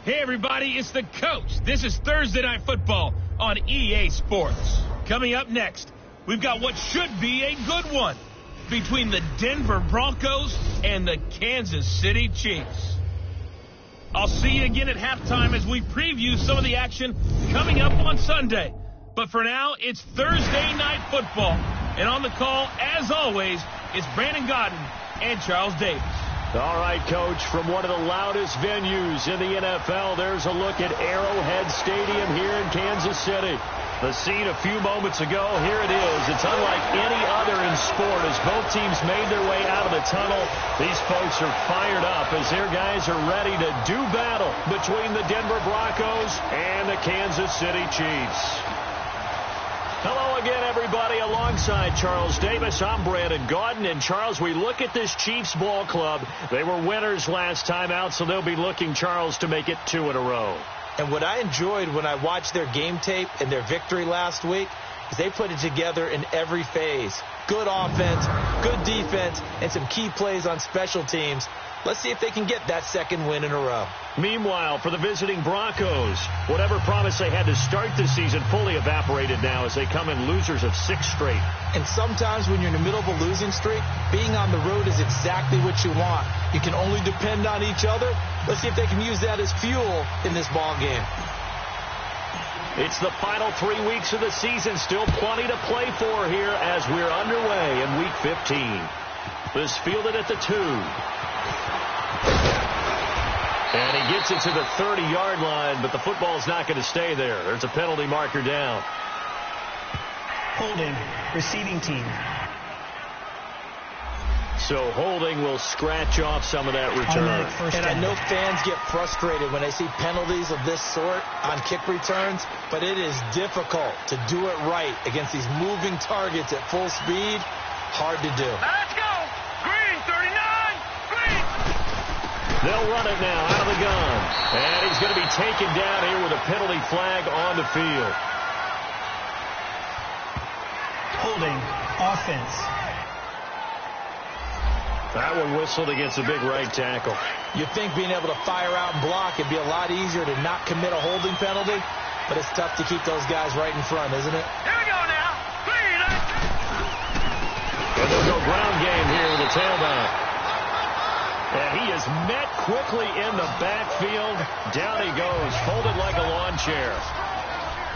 Hey, everybody, it's the coach. This is Thursday Night Football on EA Sports. Coming up next, we've got what should be a good one between the Denver Broncos and the Kansas City Chiefs. I'll see you again at halftime as we preview some of the action coming up on Sunday. But for now, it's Thursday Night Football. And on the call, as always, it's Brandon Godden and Charles Davis. All right, Coach, from one of the loudest venues in the NFL, there's a look at Arrowhead Stadium here in Kansas City. The scene a few moments ago, here it is. It's unlike any other in sport as both teams made their way out of the tunnel. These folks are fired up as their guys are ready to do battle between the Denver Broncos and the Kansas City Chiefs. Hello again, everybody. Alongside Charles Davis, I'm Brandon Gaudin. And, Charles, we look at this Chiefs ball club. They were winners last time out, so they'll be looking, Charles, to make it 2 in a row. And what I enjoyed when I watched their game tape and their victory last week is they put it together in every phase. Good offense, good defense, and some key plays on special teams. Let's see if they can get that second win in a row. Meanwhile, for the visiting Broncos, whatever promise they had to start the season fully evaporated now as they come in losers of 6 straight. And sometimes when you're in the middle of a losing streak, being on the road is exactly what you want. You can only depend on each other. Let's see if they can use that as fuel in this ball game. It's the final 3 weeks of the season. Still plenty to play for here as we're underway in Week 15. This fielded at the 2. And he gets it to the 30-yard line, but the football's not going to stay there. There's a penalty marker down. Holding, receiving team. So holding will scratch off some of that return. And I know fans get frustrated when they see penalties of this sort on kick returns, but it is difficult to do it right against these moving targets at full speed. Hard to do. Let's go! Green, 39! Green! They'll run it now out of the gun. And he's going to be taken down here with a penalty flag on the field. Holding, offense. That one whistled against a big right tackle. You'd think being able to fire out and block would be a lot easier to not commit a holding penalty, but it's tough to keep those guys right in front, isn't it? Here we go now. Green! And they'll go ground game here with the tailback. And he is met quickly in the backfield. Down he goes, folded like a lawn chair.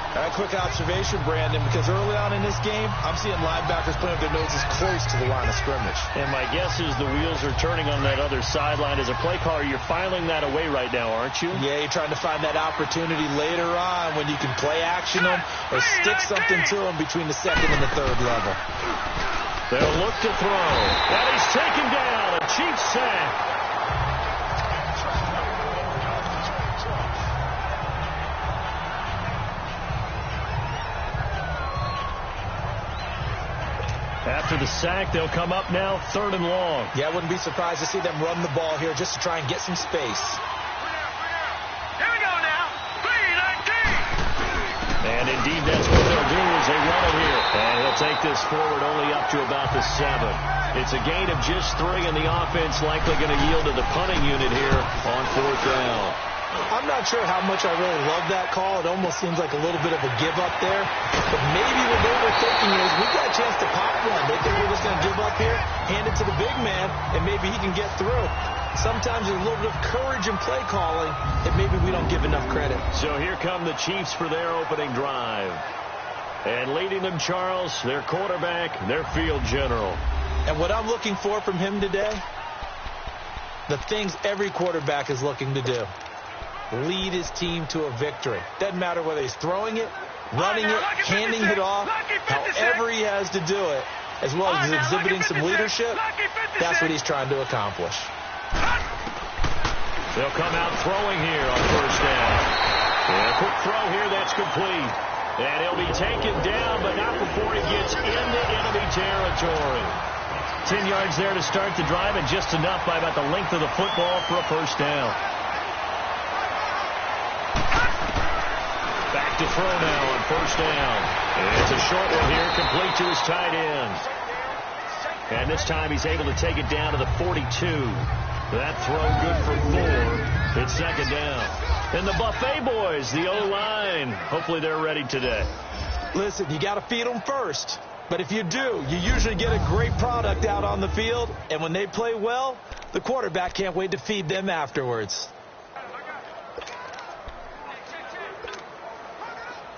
A quick observation, Brandon, because early on in this game, I'm seeing linebackers putting up their noses close to the line of scrimmage. And my guess is the wheels are turning on that other sideline. As a play caller, you're filing that away right now, aren't you? Yeah, you're trying to find that opportunity later on when you can play action them or stick something to them between the second and the third level. They'll look to throw. And he's taken down. A Chiefs sack. After the sack, they'll come up now 3rd and long. Yeah, I wouldn't be surprised to see them run the ball here just to try and get some space. Here we go now. Green, 19! And indeed, that's what they'll do as they run it here. And he'll take this forward only up to about the 7. It's a gain of just 3, and the offense likely going to yield to the punting unit here on 4th down. I'm not sure how much I really love that call. It almost seems like a little bit of a give up there. But maybe what they were thinking is, we got a chance to pop one. They think we're just going to give up here, hand it to the big man, and maybe he can get through. Sometimes there's a little bit of courage in play calling that maybe we don't give enough credit. So here come the Chiefs for their opening drive. And leading them, Charles, their quarterback, their field general. And what I'm looking for from him today, the things every quarterback is looking to do. Lead his team to a victory. Doesn't matter whether he's throwing it, running it, handing it off, however he has to do it, as well as exhibiting some leadership, that's what he's trying to accomplish. They'll come out throwing here on 1st down. And a quick throw here, that's complete. And he'll be taken down, but not before he gets into enemy territory. 10 yards there to start the drive, and just enough by about the length of the football for a 1st down. Back to throw now on 1st down. And it's a short one here, complete to his tight end. And this time he's able to take it down to the 42. That throw good for 4. It's 2nd down. And the Buffet boys, the O-line, hopefully they're ready today. Listen, you got to feed them first. But if you do, you usually get a great product out on the field. And when they play well, the quarterback can't wait to feed them afterwards.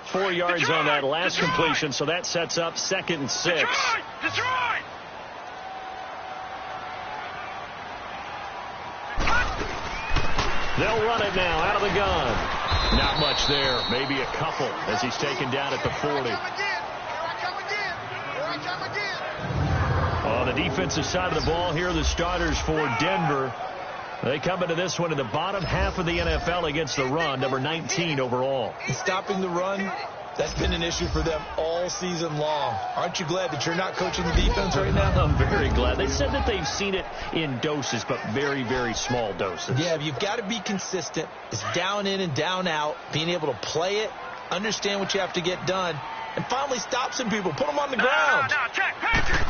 4 yards on that last completion, so that sets up 2nd and 6. Detroit! They'll run it now out of the gun. Not much there, maybe a couple as he's taken down at the 40. On the defensive side of the ball, here are the starters for Denver. They come into this one in the bottom half of the NFL against the run, number 19 overall. Stopping the run, that's been an issue for them all season long. Aren't you glad that you're not coaching the defense right now? I'm very glad. They said that they've seen it in doses, but very, very small doses. Yeah, you've got to be consistent. It's down in and down out, being able to play it, understand what you have to get done, and finally stop some people, put them on the ground. Now, check, Patrick!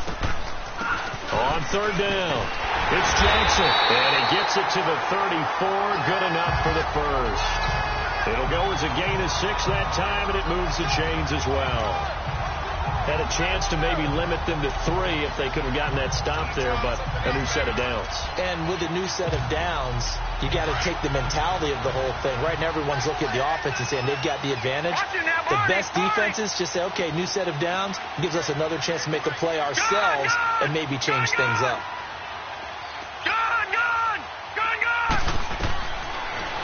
On 3rd down, it's Jackson, and he gets it to the 34, good enough for the first. It'll go as a gain of 6 that time, and it moves the chains as well. Had a chance to maybe limit them to 3 if they could have gotten that stop there, but a new set of downs. And with a new set of downs, you got to take the mentality of the whole thing. Right now, everyone's looking at the offense and saying they've got the advantage. The best defenses just say, okay, new set of downs gives us another chance to make a play ourselves and maybe change things up.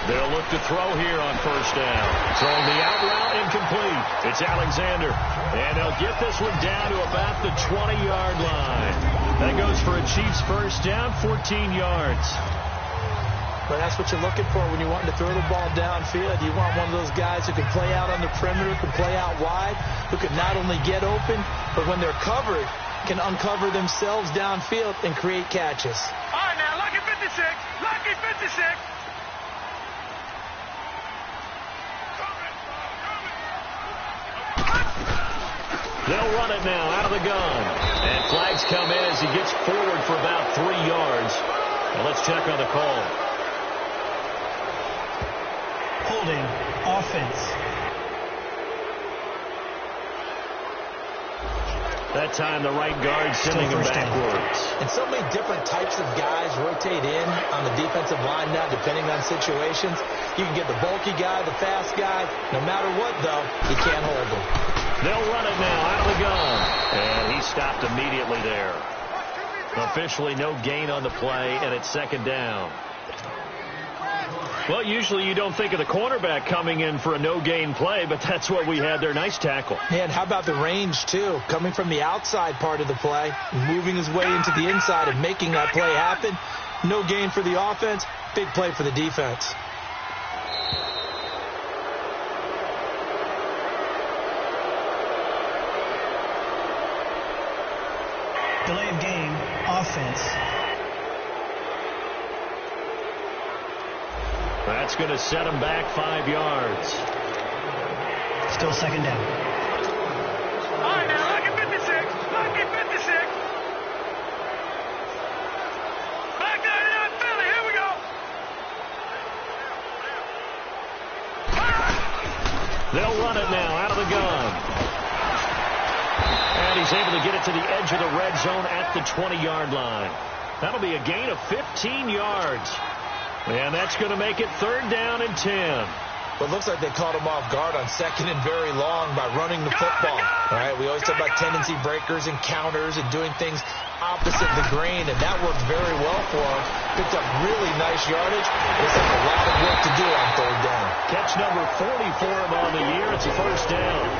They'll look to throw here on 1st down. Throwing the out route incomplete. It's Alexander. And they'll get this one down to about the 20-yard line. That goes for a Chiefs 1st down, 14 yards. But that's what you're looking for when you want to throw the ball downfield. You want one of those guys who can play out on the perimeter, can play out wide, who can not only get open, but when they're covered, can uncover themselves downfield and create catches. All right, now, lucky 56. Lucky 56. They'll run it now out of the gun. And flags come in as he gets forward for about 3 yards. And let's check on the call. Holding offense. That time the right guard sending him backwards. And so many different types of guys rotate in on the defensive line now, depending on situations. You can get the bulky guy, the fast guy. No matter what, though, you can't hold them. They'll run it now out of the gun. And he stopped immediately there. Officially no gain on the play, and it's 2nd down. Well, usually you don't think of the cornerback coming in for a no-gain play, but that's what we had there. Nice tackle. And how about the range, too? Coming from the outside part of the play, moving his way into the inside and making that play happen. No gain for the offense, big play for the defense. Delay of game, offense. That's going to set him back 5 yards. Still 2nd down. All right, now, lucky 56. Lucky 56. Back 99 Philly. Here we go. They'll run it now out of the gun. And he's able to get it to the edge of the red zone at the 20-yard line. That'll be a gain of 15 yards. And that's going to make it 3rd down and 10. Well, it looks like they caught him off guard on 2nd and very long by running the football. All right, we always talk about tendency breakers and counters and doing things opposite the grain, and that worked very well for him. Picked up really nice yardage. Looks like a lot of work to do on 3rd down. Catch number 40 for him on the year. It's a 1st down.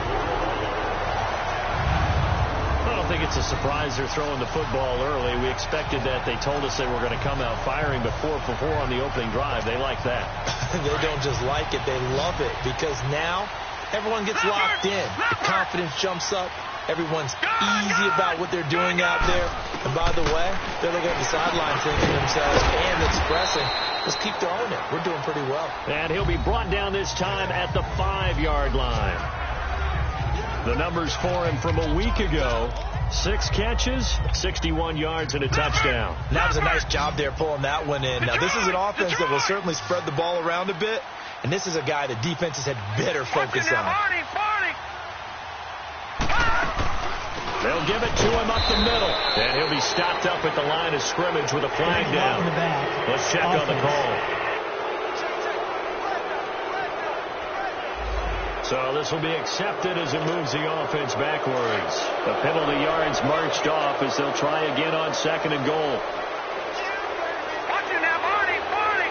I don't think it's a surprise they're throwing the football early. We expected that. They told us they were going to come out firing, but 4 for 4 on the opening drive. They like that. They don't just like it. They love it because now everyone gets locked in. The confidence jumps up. Everyone's easy about what they're doing out there. And by the way, they're looking at the sideline thinking to themselves and expressing, let's keep throwing it. We're doing pretty well. And he'll be brought down this time at the 5-yard line. The numbers for him from a week ago: 6 catches, 61 yards, and a touchdown. That was a nice job there pulling that one in. Now, this is an offense that will certainly spread the ball around a bit. And this is a guy the defenses had better focus on. They'll give it to him up the middle. And he'll be stopped up at the line of scrimmage with a flag down. Let's check on the call. So this will be accepted as it moves the offense backwards. The penalty yards marched off as they'll try again on 2nd and goal. Watch it now, Barney. Good.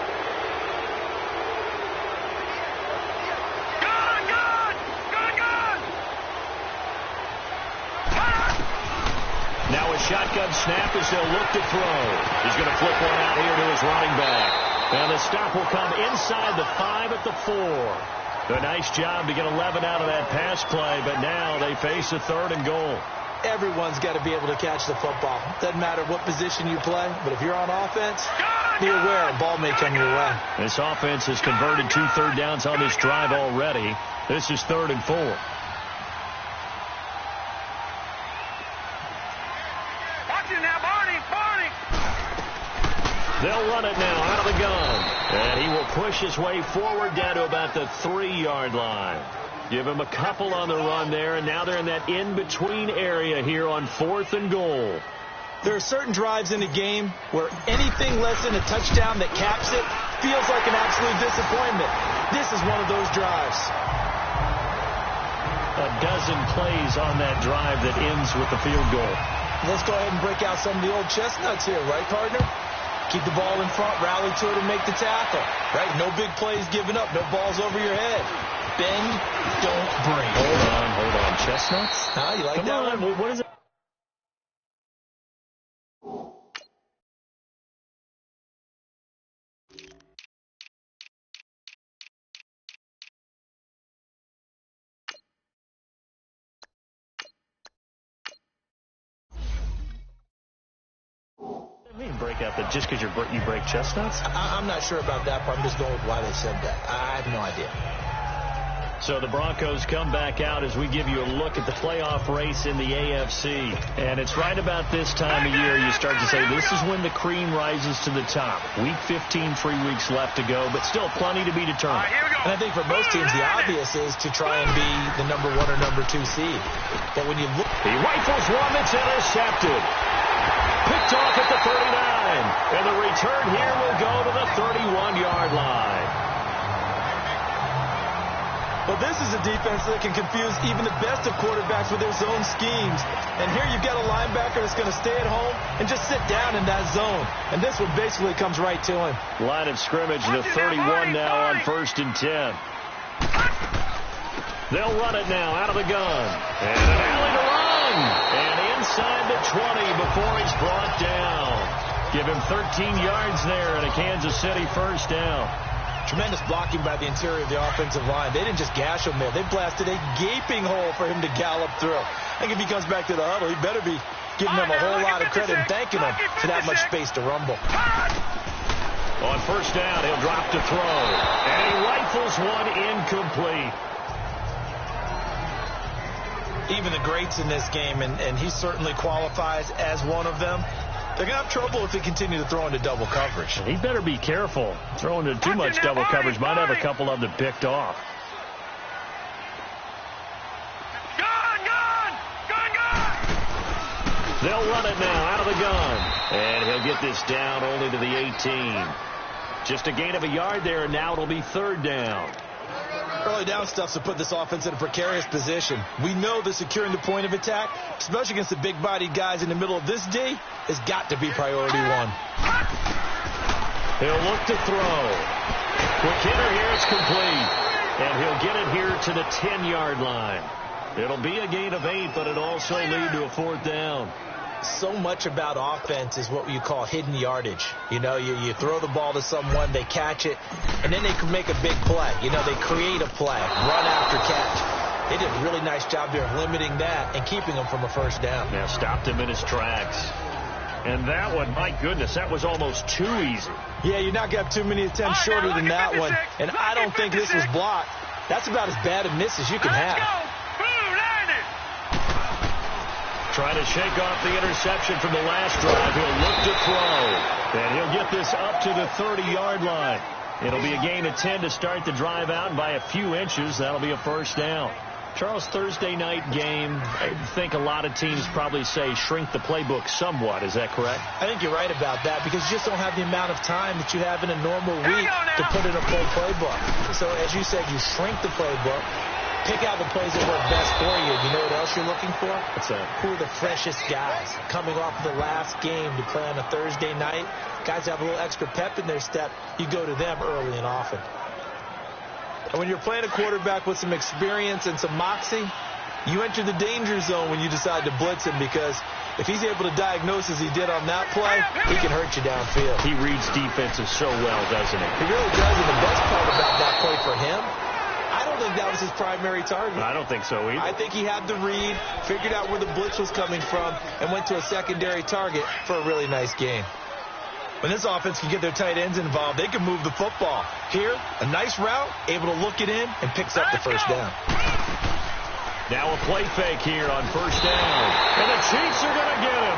Now a shotgun snap as they'll look to throw. He's going to flip one out here to his running back. And the stop will come inside the 5 at the 4. A nice job to get 11 out of that pass play, but now they face a 3rd and goal. Everyone's got to be able to catch the football. Doesn't matter what position you play, but if you're on offense, be aware a ball may come your way. This offense has converted 2 third downs on this drive already. This is 3rd and 4. Watch it now, Barney. They'll run it now out of the gun. And he will push his way forward down to about the 3-yard line. Give him a couple on the run there, and now they're in that in-between area here on 4th and goal. There are certain drives in a game where anything less than a touchdown that caps it feels like an absolute disappointment. This is one of those drives. A dozen plays on that drive that ends with the field goal. Let's go ahead and break out some of the old chestnuts here, right, partner? Keep the ball in front, rally to it, and make the tackle. Right? No big plays given up, no balls over your head. Bend, don't break. Hold on. Chestnuts? Huh? You like Come that on. one? What is it? Break out that just because you break chestnuts? I'm not sure about that part. I'm just going with why they said that. I have no idea. So the Broncos come back out as we give you a look at the playoff race in the AFC. And it's right about this time of year you start to say this is when the cream rises to the top. Week 15, 3 weeks left to go, but still plenty to be determined. And I think for most teams, the obvious is to try and be the number 1 or number 2 seed. But when you look... He rifles one that's intercepted. Picked off at the 39. And the return here will go to the 31-yard line. Well, this is a defense that can confuse even the best of quarterbacks with their zone schemes. And here you've got a linebacker that's going to stay at home and just sit down in that zone. And this one basically comes right to him. Line of scrimmage, the 31 now on 1st and 10. They'll run it now out of the gun. And an alley to run. And inside the 20 before he's brought down. Give him 13 yards there and a Kansas City 1st down. Tremendous blocking by the interior of the offensive line. They didn't just gash him there. They blasted a gaping hole for him to gallop through. I think if he comes back to the huddle, he better be giving them a whole lot of credit and thanking them for that much space to rumble. On 1st down, he'll drop to throw. And he rifles one incomplete. Even the greats in this game, and he certainly qualifies as one of them, they're going to have trouble if they continue to throw into double coverage. He better be careful. Throwing into too much double coverage might have a couple of them picked off. They'll run it now out of the gun. And he'll get this down only to the 18. Just a gain of a yard there, and now it'll be 3rd down. Early down stuff to put this offense in a precarious position. We know that securing the point of attack, especially against the big-bodied guys in the middle of this D, has got to be priority 1. He'll look to throw. Quick hitter here, it's complete. And he'll get it here to the 10-yard line. It'll be a gain of 8, but it'll also lead to a 4th down. So much about offense is what you call hidden yardage. You know, you throw the ball to someone, they catch it, and then they can make a big play. You know, they create a play, run after catch. They did a really nice job there of limiting that and keeping him from a 1st down. Now stopped him in his tracks. And that one, my goodness, that was almost too easy. Yeah, you're not going to have too many attempts shorter than that one. And I don't think this was blocked. That's about as bad a miss as you can have. Trying to shake off the interception from the last drive. He'll look to throw. And he'll get this up to the 30-yard line. It'll be a gain of 10 to start the drive out, and by a few inches, that'll be a first down. Charles, Thursday night game, I think a lot of teams probably say shrink the playbook somewhat. Is that correct? I think you're right about that because you just don't have the amount of time that you have in a normal week to put in a full playbook. So, as you said, you shrink the playbook, pick out the plays that work best for you. You know what else you're looking for? What's that? Who are the freshest guys coming off the last game to play on a Thursday night? Guys have a little extra pep in their step. You go to them early and often. And when you're playing a quarterback with some experience and some moxie, you enter the danger zone when you decide to blitz him because if he's able to diagnose as he did on that play, he can hurt you downfield. He reads defenses so well, doesn't he? He really does, and the best part about that play for him, I don't think that was his primary target. I don't think so either. I think he had the read, figured out where the blitz was coming from, and went to a secondary target for a really nice game. When this offense can get their tight ends involved, they can move the football. Here, a nice route, able to look it in, and picks up the first down. Now a play fake here on first down. And the Chiefs are going to get him.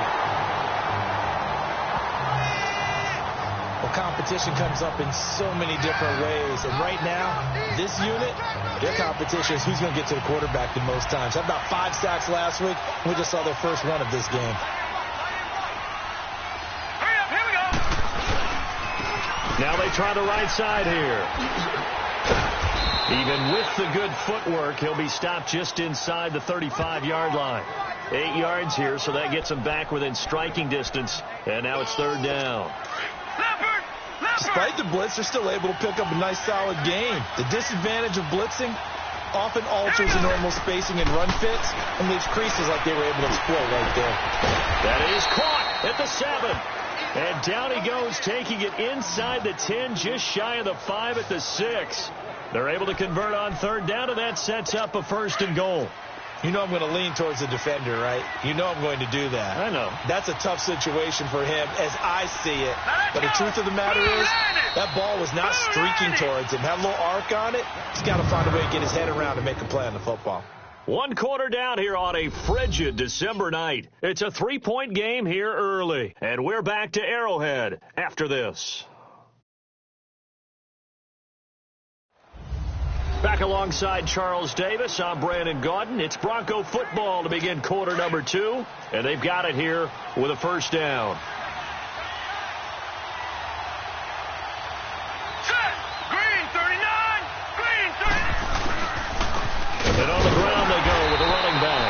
Well, competition comes up in so many different ways. And right now, this unit, their competition is who's going to get to the quarterback the most times. Had about 5 sacks last week. We just saw their first one of this game. Now they try the right side here. Even with the good footwork, he'll be stopped just inside the 35-yard line. 8 yards here, so that gets him back within striking distance. And now it's third down. Despite the blitz, they're still able to pick up a nice, solid gain. The disadvantage of blitzing often alters the normal spacing and run fits and leaves creases like they were able to exploit right there. That is caught at the 7. And down he goes, taking it inside the 10, just shy of the 5 at the 6. They're able to convert on third down, and that sets up a first and goal. You know I'm going to lean towards the defender, right? You know I'm going to do that. I know. That's a tough situation for him as I see it. But the truth of the matter is, that ball was not streaking towards him. Had a little arc on it. He's got to find a way to get his head around and make a play on the football. 1 quarter down here on a frigid December night. It's a 3-point game here early. And we're back to Arrowhead after this. Back alongside Charles Davis, I'm Brandon Gaudin. It's Bronco football to begin quarter number 2. And they've got it here with a first down. Green 39! Green 39! And on the ground they go with a running back.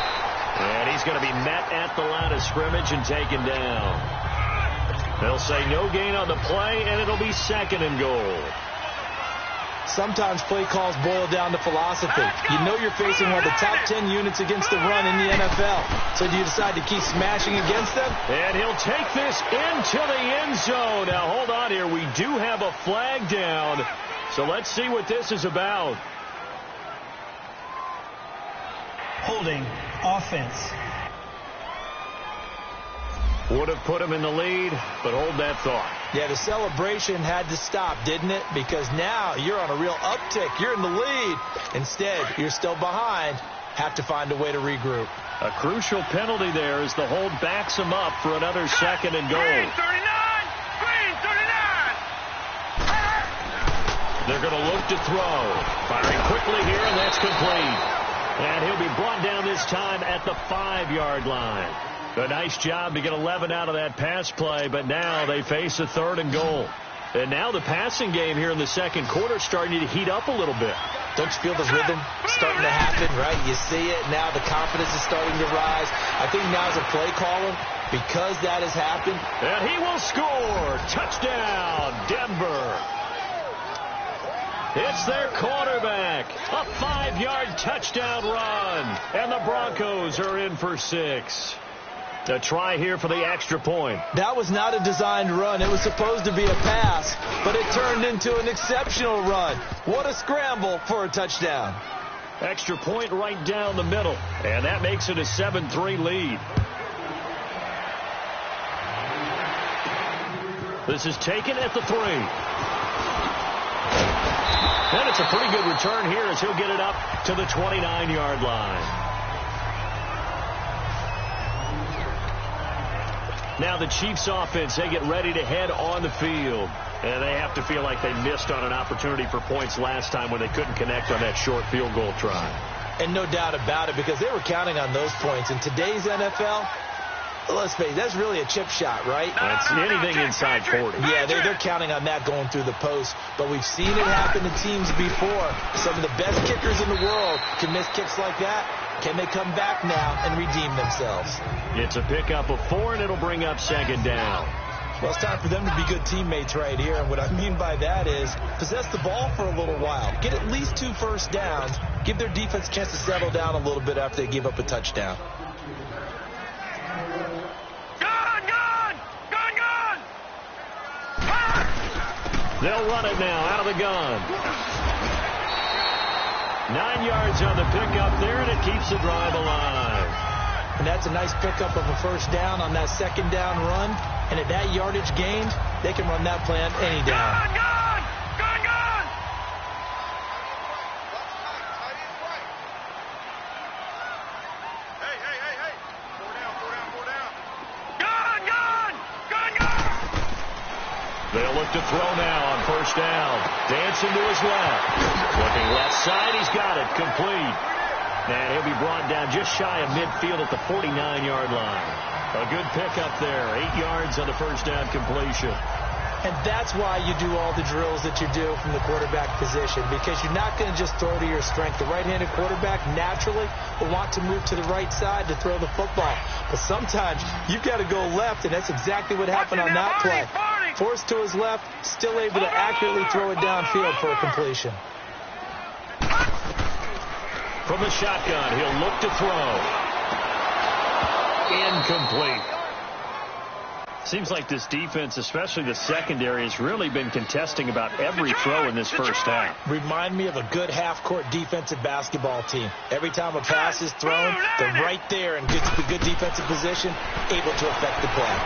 And he's going to be met at the line of scrimmage and taken down. They'll say no gain on the play, and it'll be second and goal. Sometimes play calls boil down to philosophy. You know you're facing one of the top 10 units against the run in the NFL. So do you decide to keep smashing against them? And he'll take this into the end zone. Now, hold on here. We do have a flag down. So let's see what this is about. Holding offense. Would have put him in the lead, but hold that thought. Yeah, the celebration had to stop, didn't it? Because now you're on a real uptick. You're in the lead. Instead, you're still behind. Have to find a way to regroup. A crucial penalty there as the hold backs him up for another second and goal. Green 39! Green 39! They're going to look to throw. Firing quickly here, and that's complete. And he'll be brought down this time at the 5-yard line. A nice job to get 11 out of that pass play, but now they face a third and goal. And now the passing game here in the second quarter starting to heat up a little bit. Don't you feel the rhythm starting to happen, right? You see it. Now the confidence is starting to rise. I think now as a play caller, because that has happened. And he will score. Touchdown, Denver. It's their quarterback. A 5-yard touchdown run. And the Broncos are in for 6. A try here for the extra point. That was not a designed run. It was supposed to be a pass, but it turned into an exceptional run. What a scramble for a touchdown. Extra point right down the middle, and that makes it a 7-3 lead. This is taken at the 3. And it's a pretty good return here as he'll get it up to the 29-yard line. Now the Chiefs offense, they get ready to head on the field. And they have to feel like they missed on an opportunity for points last time when they couldn't connect on that short field goal try. And no doubt about it, because they were counting on those points. In today's NFL, let's face it, that's really a chip shot, right? That's anything inside 40. Yeah, they're counting on that going through the post. But we've seen it happen to teams before. Some of the best kickers in the world can miss kicks like that. Can they come back now and redeem themselves? It's a pickup of 4, and it'll bring up second down. Well, it's time for them to be good teammates right here. And what I mean by that is possess the ball for a little while. Get at least 2 first downs. Give their defense a chance to settle down a little bit after they give up a touchdown. They'll run it now out of the gun. 9 yards on the pickup there, and it keeps the drive alive. And that's a nice pickup of a first down on that second down run. And at that yardage gained, they can run that play on any down. They'll look to throw now on first down. Dancing to his left. Looking left side, he's got it. Complete. And he'll be brought down just shy of midfield at the 49-yard line. A good pickup there. 8 yards on the first down completion. And that's why you do all the drills that you do from the quarterback position, because you're not going to just throw to your strength. The right-handed quarterback naturally will want to move to the right side to throw the football. But sometimes you've got to go left, and that's exactly what happened on that play. Forced to his left, still able to accurately throw it downfield for a completion. From the shotgun, he'll look to throw. Incomplete. Seems like this defense, especially the secondary, has really been contesting about every throw in this first half. Remind me of a good half-court defensive basketball team. Every time a pass is thrown, they're right there in good defensive position, able to affect the play.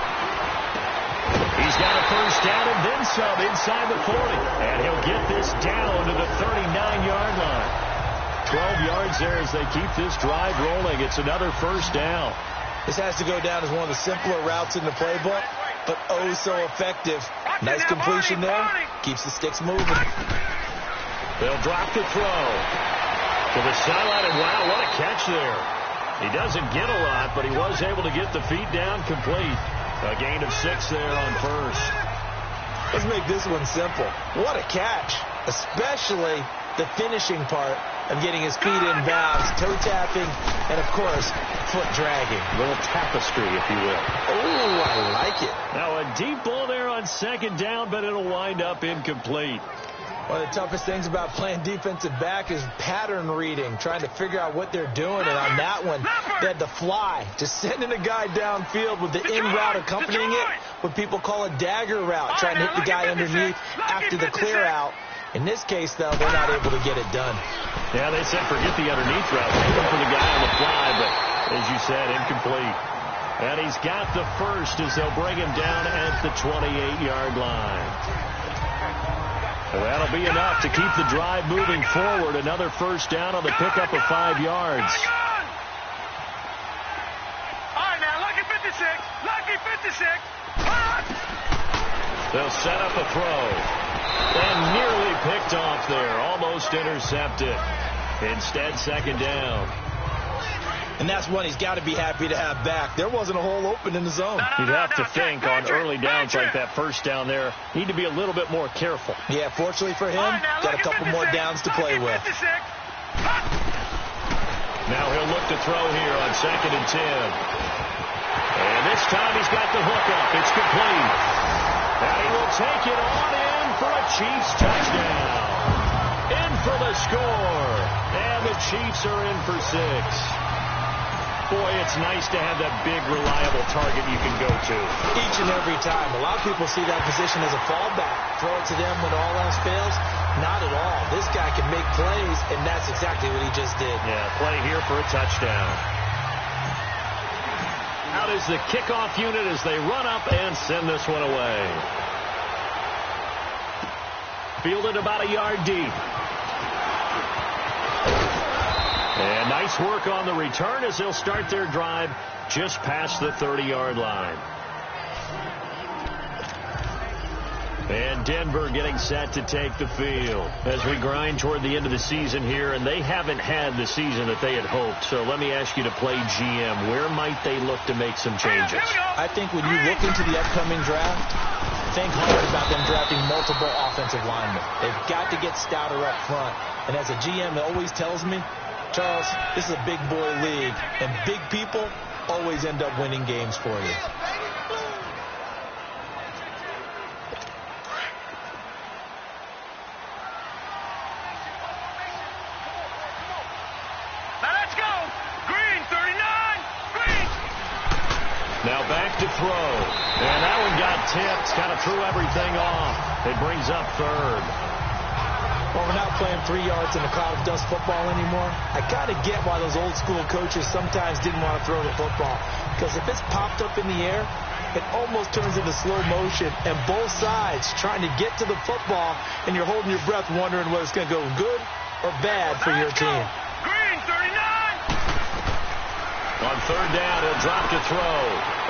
He's got a first down and then some inside the 40. And he'll get this down to the 39-yard line. 12 yards there as they keep this drive rolling. It's another first down. This has to go down as one of the simpler routes in the playbook, but oh so effective. Nice completion there. Keeps the sticks moving. They'll drop the throw to the sideline, and wow, what a catch there. He doesn't get a lot, but he was able to get the feet down complete. A gain of 6 there on first. Let's make this one simple. What a catch, especially the finishing part of getting his feet in bounds, toe tapping, and of course, foot dragging. A little tapestry, if you will. Oh, I like it. Now a deep ball there on second down, but it'll wind up incomplete. One of the toughest things about playing defensive back is pattern reading, trying to figure out what they're doing. And on that one, they had the fly, just sending a guy downfield with the in route accompanying it, what people call a dagger route, trying to hit the guy underneath after the clear out. In this case, though, they're not able to get it done. Yeah, they said forget the underneath route. Looking for the guy on the fly, but as you said, incomplete. And he's got the first as they'll bring him down at the 28-yard line. Well, that'll be enough to keep the drive moving forward. Another first down on the pickup of 5 yards. All right, now, lucky 56. Lucky 56. They'll set up a throw. And nearly picked off there. Almost intercepted. Instead, second down. And that's one he's got to be happy to have back. There wasn't a hole open in the zone. You'd have to think on early downs like that first down there, need to be a little bit more careful. Yeah, fortunately for him, got a couple more downs to play with. Now he'll look to throw here on 2nd and 10. And this time he's got the hook up. It's complete. And he will take it on in for a Chiefs touchdown. In for the score. And the Chiefs are in for 6. Boy, it's nice to have that big, reliable target you can go to. Each and every time. A lot of people see that position as a fallback. Throw it to them when all else fails. Not at all. This guy can make plays, and that's exactly what he just did. Yeah, play here for a touchdown. Out is the kickoff unit as they run up and send this one away. Fielded about a yard deep. And nice work on the return as they'll start their drive just past the 30-yard line. And Denver getting set to take the field as we grind toward the end of the season here, and they haven't had the season that they had hoped. So let me ask you to play GM. Where might they look to make some changes? I think when you look into the upcoming draft, think hard about them drafting multiple offensive linemen. They've got to get stouter up front. And as a GM, it always tells me, Charles, this is a big boy league, and big people always end up winning games for you. Now back to throw. And that one got tipped. Kind of threw everything off. It brings up third. Well, we're not playing 3 yards in the cloud of dust football anymore. I got to get why those old school coaches sometimes didn't want to throw the football. Because if it's popped up in the air, it almost turns into slow motion. And both sides trying to get to the football, and you're holding your breath wondering whether it's going to go good or bad for your team. Green, 39. On third down, he'll drop to throw.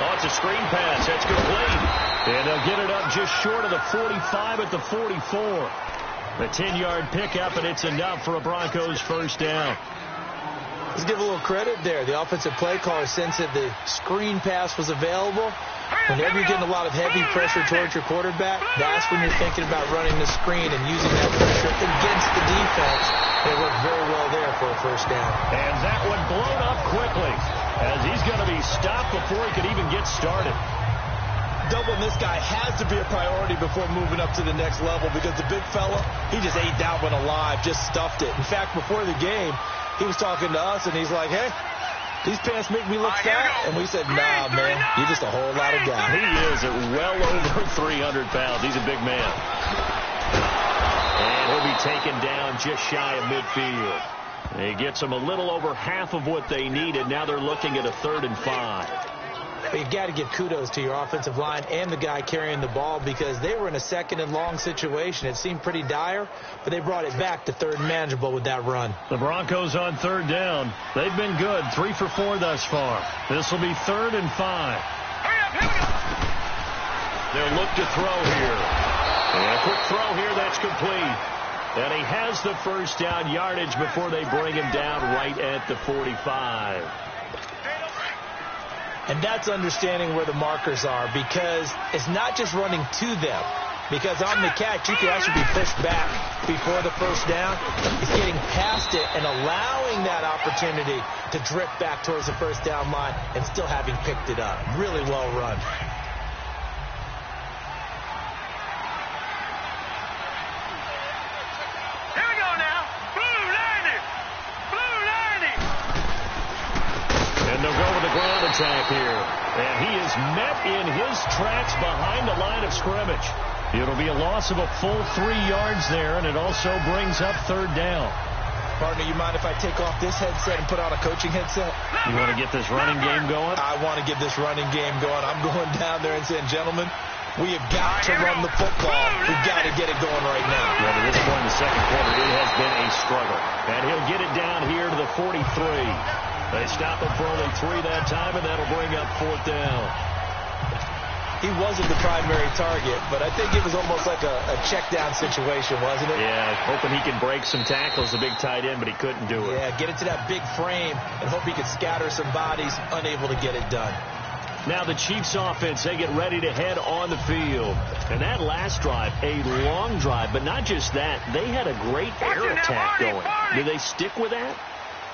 Oh, it's a screen pass. That's complete. And they'll get it up just short of the 45 at the 44. A 10-yard pickup, and it's enough for a Broncos first down. Let's give a little credit there. The offensive play caller sensed that the screen pass was available. Whenever you're getting a lot of heavy pressure towards your quarterback, that's when you're thinking about running the screen and using that pressure against the defense. It worked very well there for a first down. And that one blown up quickly as he's going to be stopped before he could even get started. Doubling this guy has to be a priority before moving up to the next level because the big fella, he just ate that one alive, just stuffed it. In fact, before the game, he was talking to us, and he's like, hey, these pants make me look fat. And we said, nah, man, you're just a whole lot of guy. He is at well over 300 pounds. He's a big man. And he'll be taken down just shy of midfield. He gets them a little over half of what they needed. Now they're looking at a 3rd and 5. But you got to give kudos to your offensive line and the guy carrying the ball because they were in a 2nd and long situation. It seemed pretty dire, but they brought it back to 3rd and manageable with that run. The Broncos on 3rd down. They've been good, 3 for 4 thus far. This will be 3rd and 5. They'll look to throw here. And a quick throw here, that's complete. And he has the first down yardage before they bring him down right at the 45. And that's understanding where the markers are because it's not just running to them. Because on the catch, you can actually be pushed back before the first down. It's getting past it and allowing that opportunity to drift back towards the first down line and still having picked it up. Really well run. Here we go now. Blue 90. Blue 90. And they'll go with the ground attack here. And he is met in his tracks behind the line of scrimmage. It'll be a loss of a full 3 yards there, and it also brings up 3rd down. Partner, you mind if I take off this headset and put on a coaching headset? You want to get this running game going? I want to get this running game going. I'm going down there and saying, gentlemen, we have got to run the football. We've got to get it going right now. Well, to this point in the second quarter, it has been a struggle. And he'll get it down here to the 43. They stop him for only 3 that time, and that'll bring up 4th down. He wasn't the primary target, but I think it was almost like a check-down situation, wasn't it? Yeah, hoping he can break some tackles, the big tight end, but he couldn't do it. Yeah, get it to that big frame and hope he could scatter some bodies, unable to get it done. Now the Chiefs offense, they get ready to head on the field. And that last drive, a long drive, but not just that, they had a great air attack going. Do they stick with that?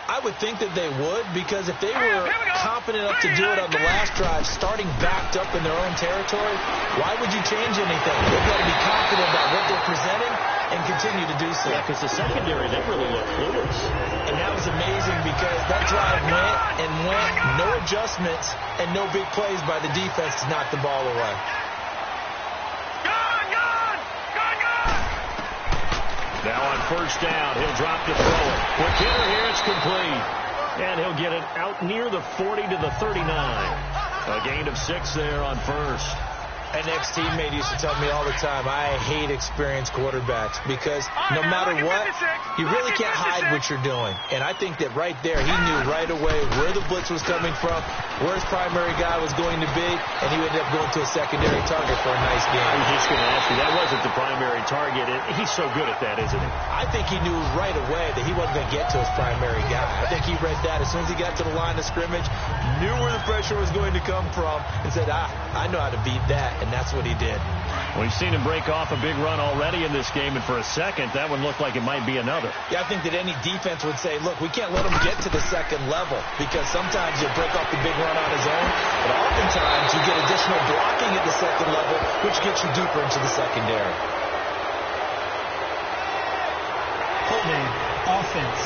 I would think that they would, because if they were confident enough to do it on the last drive, starting backed up in their own territory, why would you change anything? They've got to be confident about what they're presenting and continue to do so. Yeah, because the secondary, they really look clueless. And that was amazing because that drive went, no adjustments, and no big plays by the defense to knock the ball away. Now on first down, he'll drop to throw it. Quick hitter here, it's complete. And he'll get it out near the 40 to the 39. A gain of 6 there on first. An ex-teammate used to tell me all the time, I hate experienced quarterbacks because no matter what, you really can't hide what you're doing. And I think that right there, he knew right away where the blitz was coming from, where his primary guy was going to be, and he would end up going to a secondary target for a nice game. I was just going to ask you, that wasn't the primary target. He's so good at that, isn't he? I think he knew right away that he wasn't going to get to his primary guy. I think he read that as soon as he got to the line of scrimmage, knew where the pressure was going to come from, and said, I know how to beat that. And that's what he did. We've seen him break off a big run already in this game, and for a second, that one looked like it might be another. Yeah, I think that any defense would say, look, we can't let him get to the second level because sometimes he'll break off the big run on his own, but oftentimes you get additional blocking at the second level, which gets you deeper into the secondary. Holding offense.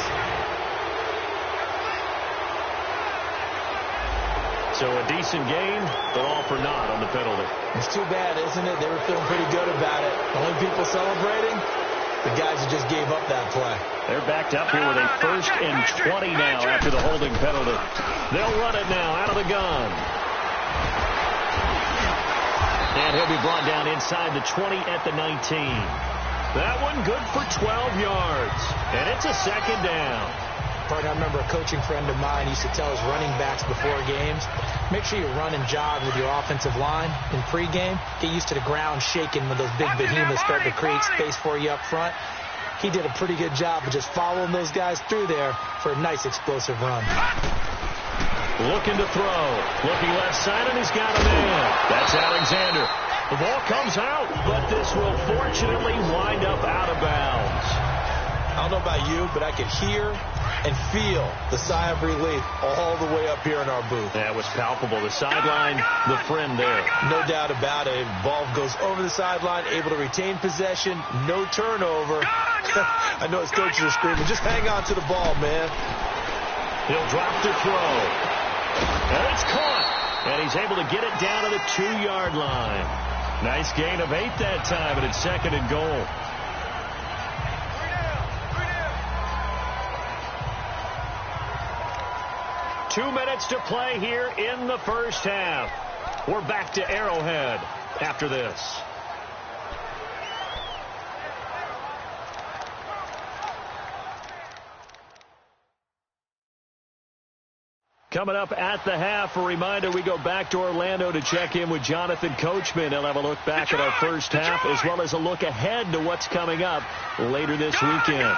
So a decent game, but all for naught on the penalty. It's too bad, isn't it? They were feeling pretty good about it. Only people celebrating, the guys who just gave up that play. They're backed up here with a 1st and 20 now after the holding penalty. They'll run it now out of the gun. And he'll be brought down inside the 20 at the 19. That one good for 12 yards. And it's a 2nd down. I remember a coaching friend of mine used to tell his running backs before games, make sure you run and jog with your offensive line in pregame. Get used to the ground shaking when those big behemoths start to create space for you up front. He did a pretty good job of just following those guys through there for a nice explosive run. Looking to throw. Looking left side, and he's got a man. That's Alexander. The ball comes out, but this will fortunately wind up out of bounds. I don't know about you, but I could hear and feel the sigh of relief all the way up here in our booth. That was palpable. The sideline, the friend there. No doubt about it. Ball goes over the sideline, able to retain possession, no turnover. I know his coaches are screaming, just hang on to the ball, man. He'll drop to throw. And it's caught. And he's able to get it down to the 2-yard line. Nice gain of 8 that time, and it's 2nd and goal. Two minutes to play here in the first half. We're back to Arrowhead after this. Coming up at the half, a reminder, we go back to Orlando to check in with Jonathan Coachman. He'll have a look back at our first half as well as a look ahead to what's coming up later this weekend.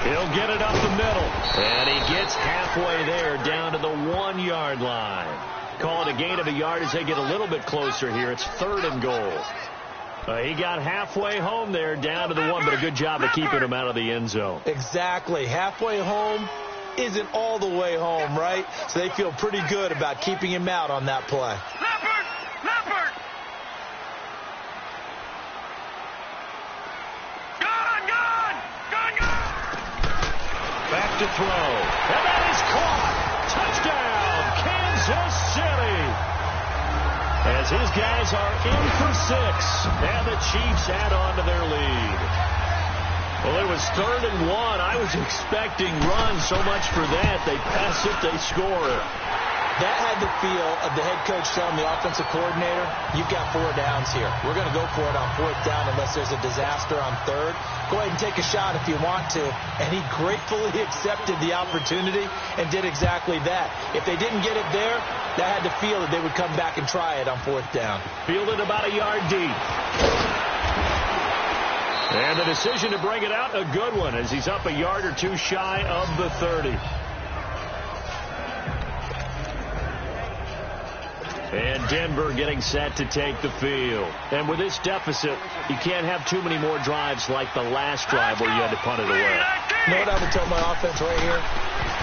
He'll get it up the middle, and he gets halfway there down to the 1-yard line. Call it a gain of a yard as they get a little bit closer here. It's 3rd and goal. He got halfway home there down to the 1, but a good job of keeping him out of the end zone. Exactly. Halfway home isn't all the way home, right? So they feel pretty good about keeping him out on that play. Back to throw. And that is caught. Touchdown, Kansas City. As his guys are in for 6. And the Chiefs add on to their lead. Well, it was 3rd and 1. I was expecting runs, so much for that. They pass it, they score it. That had the feel of the head coach telling the offensive coordinator, you've got 4 downs here. We're going to go for it on 4th down unless there's a disaster on 3rd. Go ahead and take a shot if you want to. And he gratefully accepted the opportunity and did exactly that. If they didn't get it there, that had the feel that they would come back and try it on 4th down. Fielded about a yard deep. And the decision to bring it out, a good one, as he's up a yard or 2 shy of the 30. And Denver getting set to take the field. And with this deficit, you can't have too many more drives like the last drive where you had to punt it away. You know what I would tell my offense right here?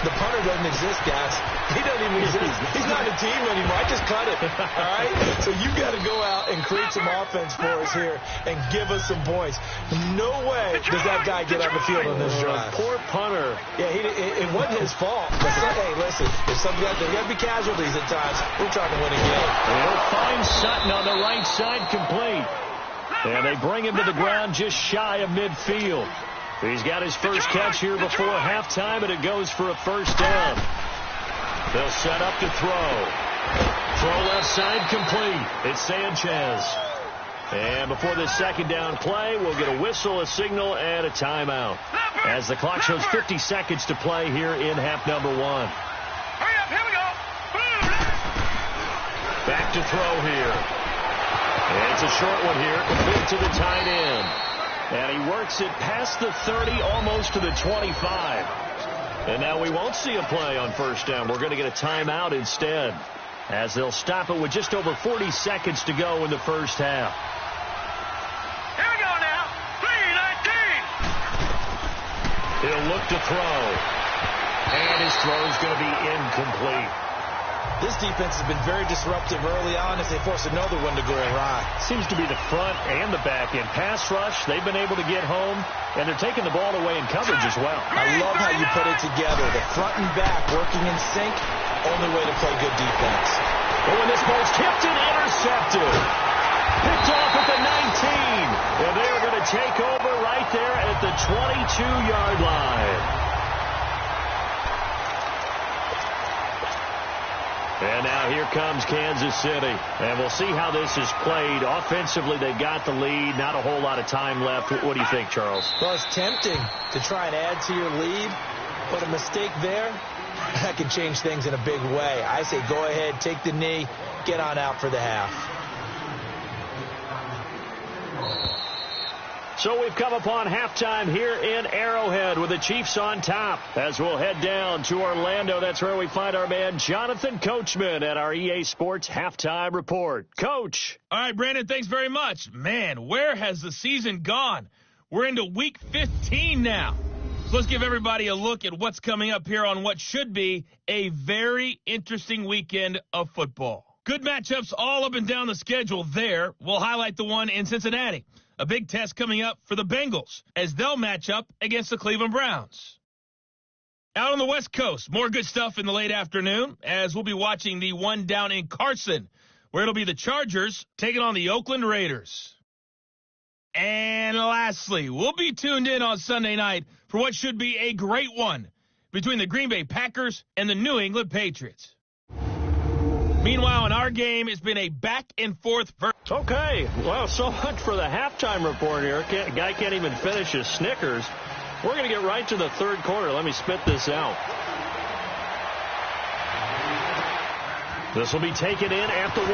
The punter doesn't exist, guys. He doesn't even exist. He's not a team anymore. I just cut it. All right? So you got to go out and create some offense for us here and give us some points. No way does that guy get on the field on this drive. Poor punter. Yeah, it wasn't his fault. But hey, listen, there's got to be casualties at times. We're trying to win a game. They'll find Sutton on the right side complete. And they bring him to the ground just shy of midfield. He's got his first catch here before halftime, and it goes for a first down. They'll set up to throw. Throw left side complete. It's Sanchez. And before this second down play, we'll get a whistle, a signal, and a timeout. As the clock shows 50 seconds to play here in half number 1. Hurry up, here we go. Back to throw here. It's a short one here, complete to the tight end. And he works it past the 30, almost to the 25. And now we won't see a play on first down. We're going to get a timeout instead, as they'll stop it with just over 40 seconds to go in the first half. Here we go now. 3-19. He'll look to throw. And his throw's going to be incomplete. This defense has been very disruptive early on as they force another one to go awry. Seems to be the front and the back end. Pass rush, they've been able to get home, and they're taking the ball away in coverage as well. I love how you put it together. The front and back working in sync, only way to play good defense. Oh, and this ball's tipped and intercepted. Picked off at the 19. And they are going to take over right there at the 22-yard line. And now here comes Kansas City. And we'll see how this is played. Offensively, they've got the lead. Not a whole lot of time left. What do you think, Charles? Well, it's tempting to try and add to your lead, but a mistake there, that can change things in a big way. I say go ahead, take the knee, get on out for the half. So we've come upon halftime here in Arrowhead with the Chiefs on top. As we'll head down to Orlando, that's where we find our man Jonathan Coachman at our EA Sports Halftime Report. Coach. All right, Brandon, thanks very much. Man, where has the season gone? We're into week 15 now. So let's give everybody a look at what's coming up here on what should be a very interesting weekend of football. Good matchups all up and down the schedule there. We'll highlight the one in Cincinnati. A big test coming up for the Bengals as they'll match up against the Cleveland Browns. Out on the West Coast, more good stuff in the late afternoon as we'll be watching the one down in Carson, where it'll be the Chargers taking on the Oakland Raiders. And lastly, we'll be tuned in on Sunday night for what should be a great one between the Green Bay Packers and the New England Patriots. Meanwhile, in our game, it's been a back-and-forth. Okay, well, so much for the halftime report here. Guy can't even finish his Snickers. We're going to get right to the third quarter. Let me spit this out. This will be taken in at the 1.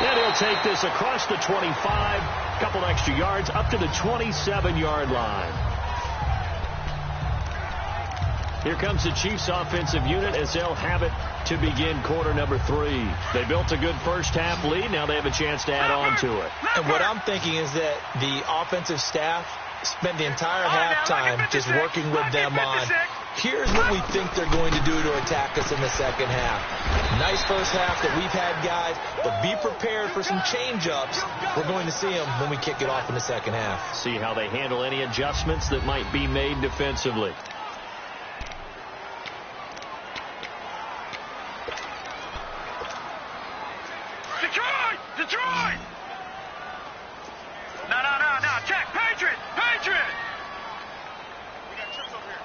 And he'll take this across the 25, a couple extra yards, up to the 27-yard line. Here comes the Chiefs offensive unit as they'll have it to begin quarter number 3. They built a good first half lead. Now they have a chance to add on to it. And what I'm thinking is that the offensive staff spent the entire halftime just working with them on, here's what we think they're going to do to attack us in the second half. Nice first half that we've had, guys, but be prepared for some change-ups. We're going to see them when we kick it off in the second half. See how they handle any adjustments that might be made defensively. Detroit! No. Check. Patriot! We got trips over here.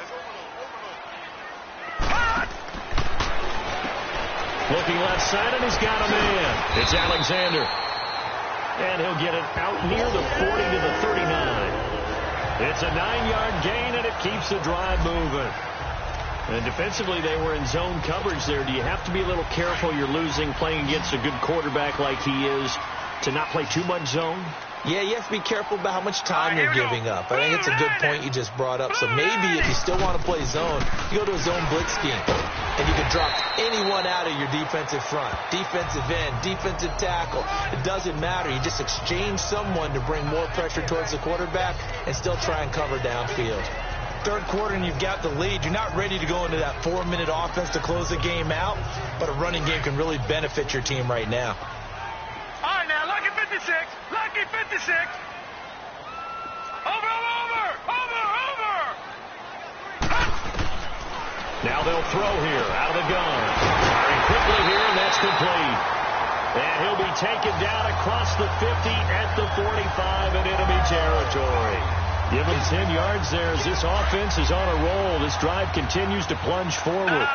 Let's overload. Looking left side, and he's got a man. It's Alexander. And he'll get it out near the 40 to the 39. It's a 9-yard gain, and it keeps the drive moving. And defensively, they were in zone coverage there. Do you have to be a little careful? You're losing, playing against a good quarterback like he is, to not play too much zone? Yeah, you have to be careful about how much time you're giving up. I think it's a good point you just brought up. So maybe if you still want to play zone, you go to a zone blitz scheme. And you can drop anyone out of your defensive front. Defensive end, defensive tackle. It doesn't matter. You just exchange someone to bring more pressure towards the quarterback and still try and cover downfield. Third quarter and you've got the lead. You're not ready to go into that 4-minute offense to close the game out, but a running game can really benefit your team right now. All right, now, lucky 56. Over. Now they'll throw here out of the gun. Firing quickly here, and that's complete. And he'll be taken down across the 50 at the 45 in enemy territory. Give them 10 yards there as this offense is on a roll. This drive continues to plunge forward.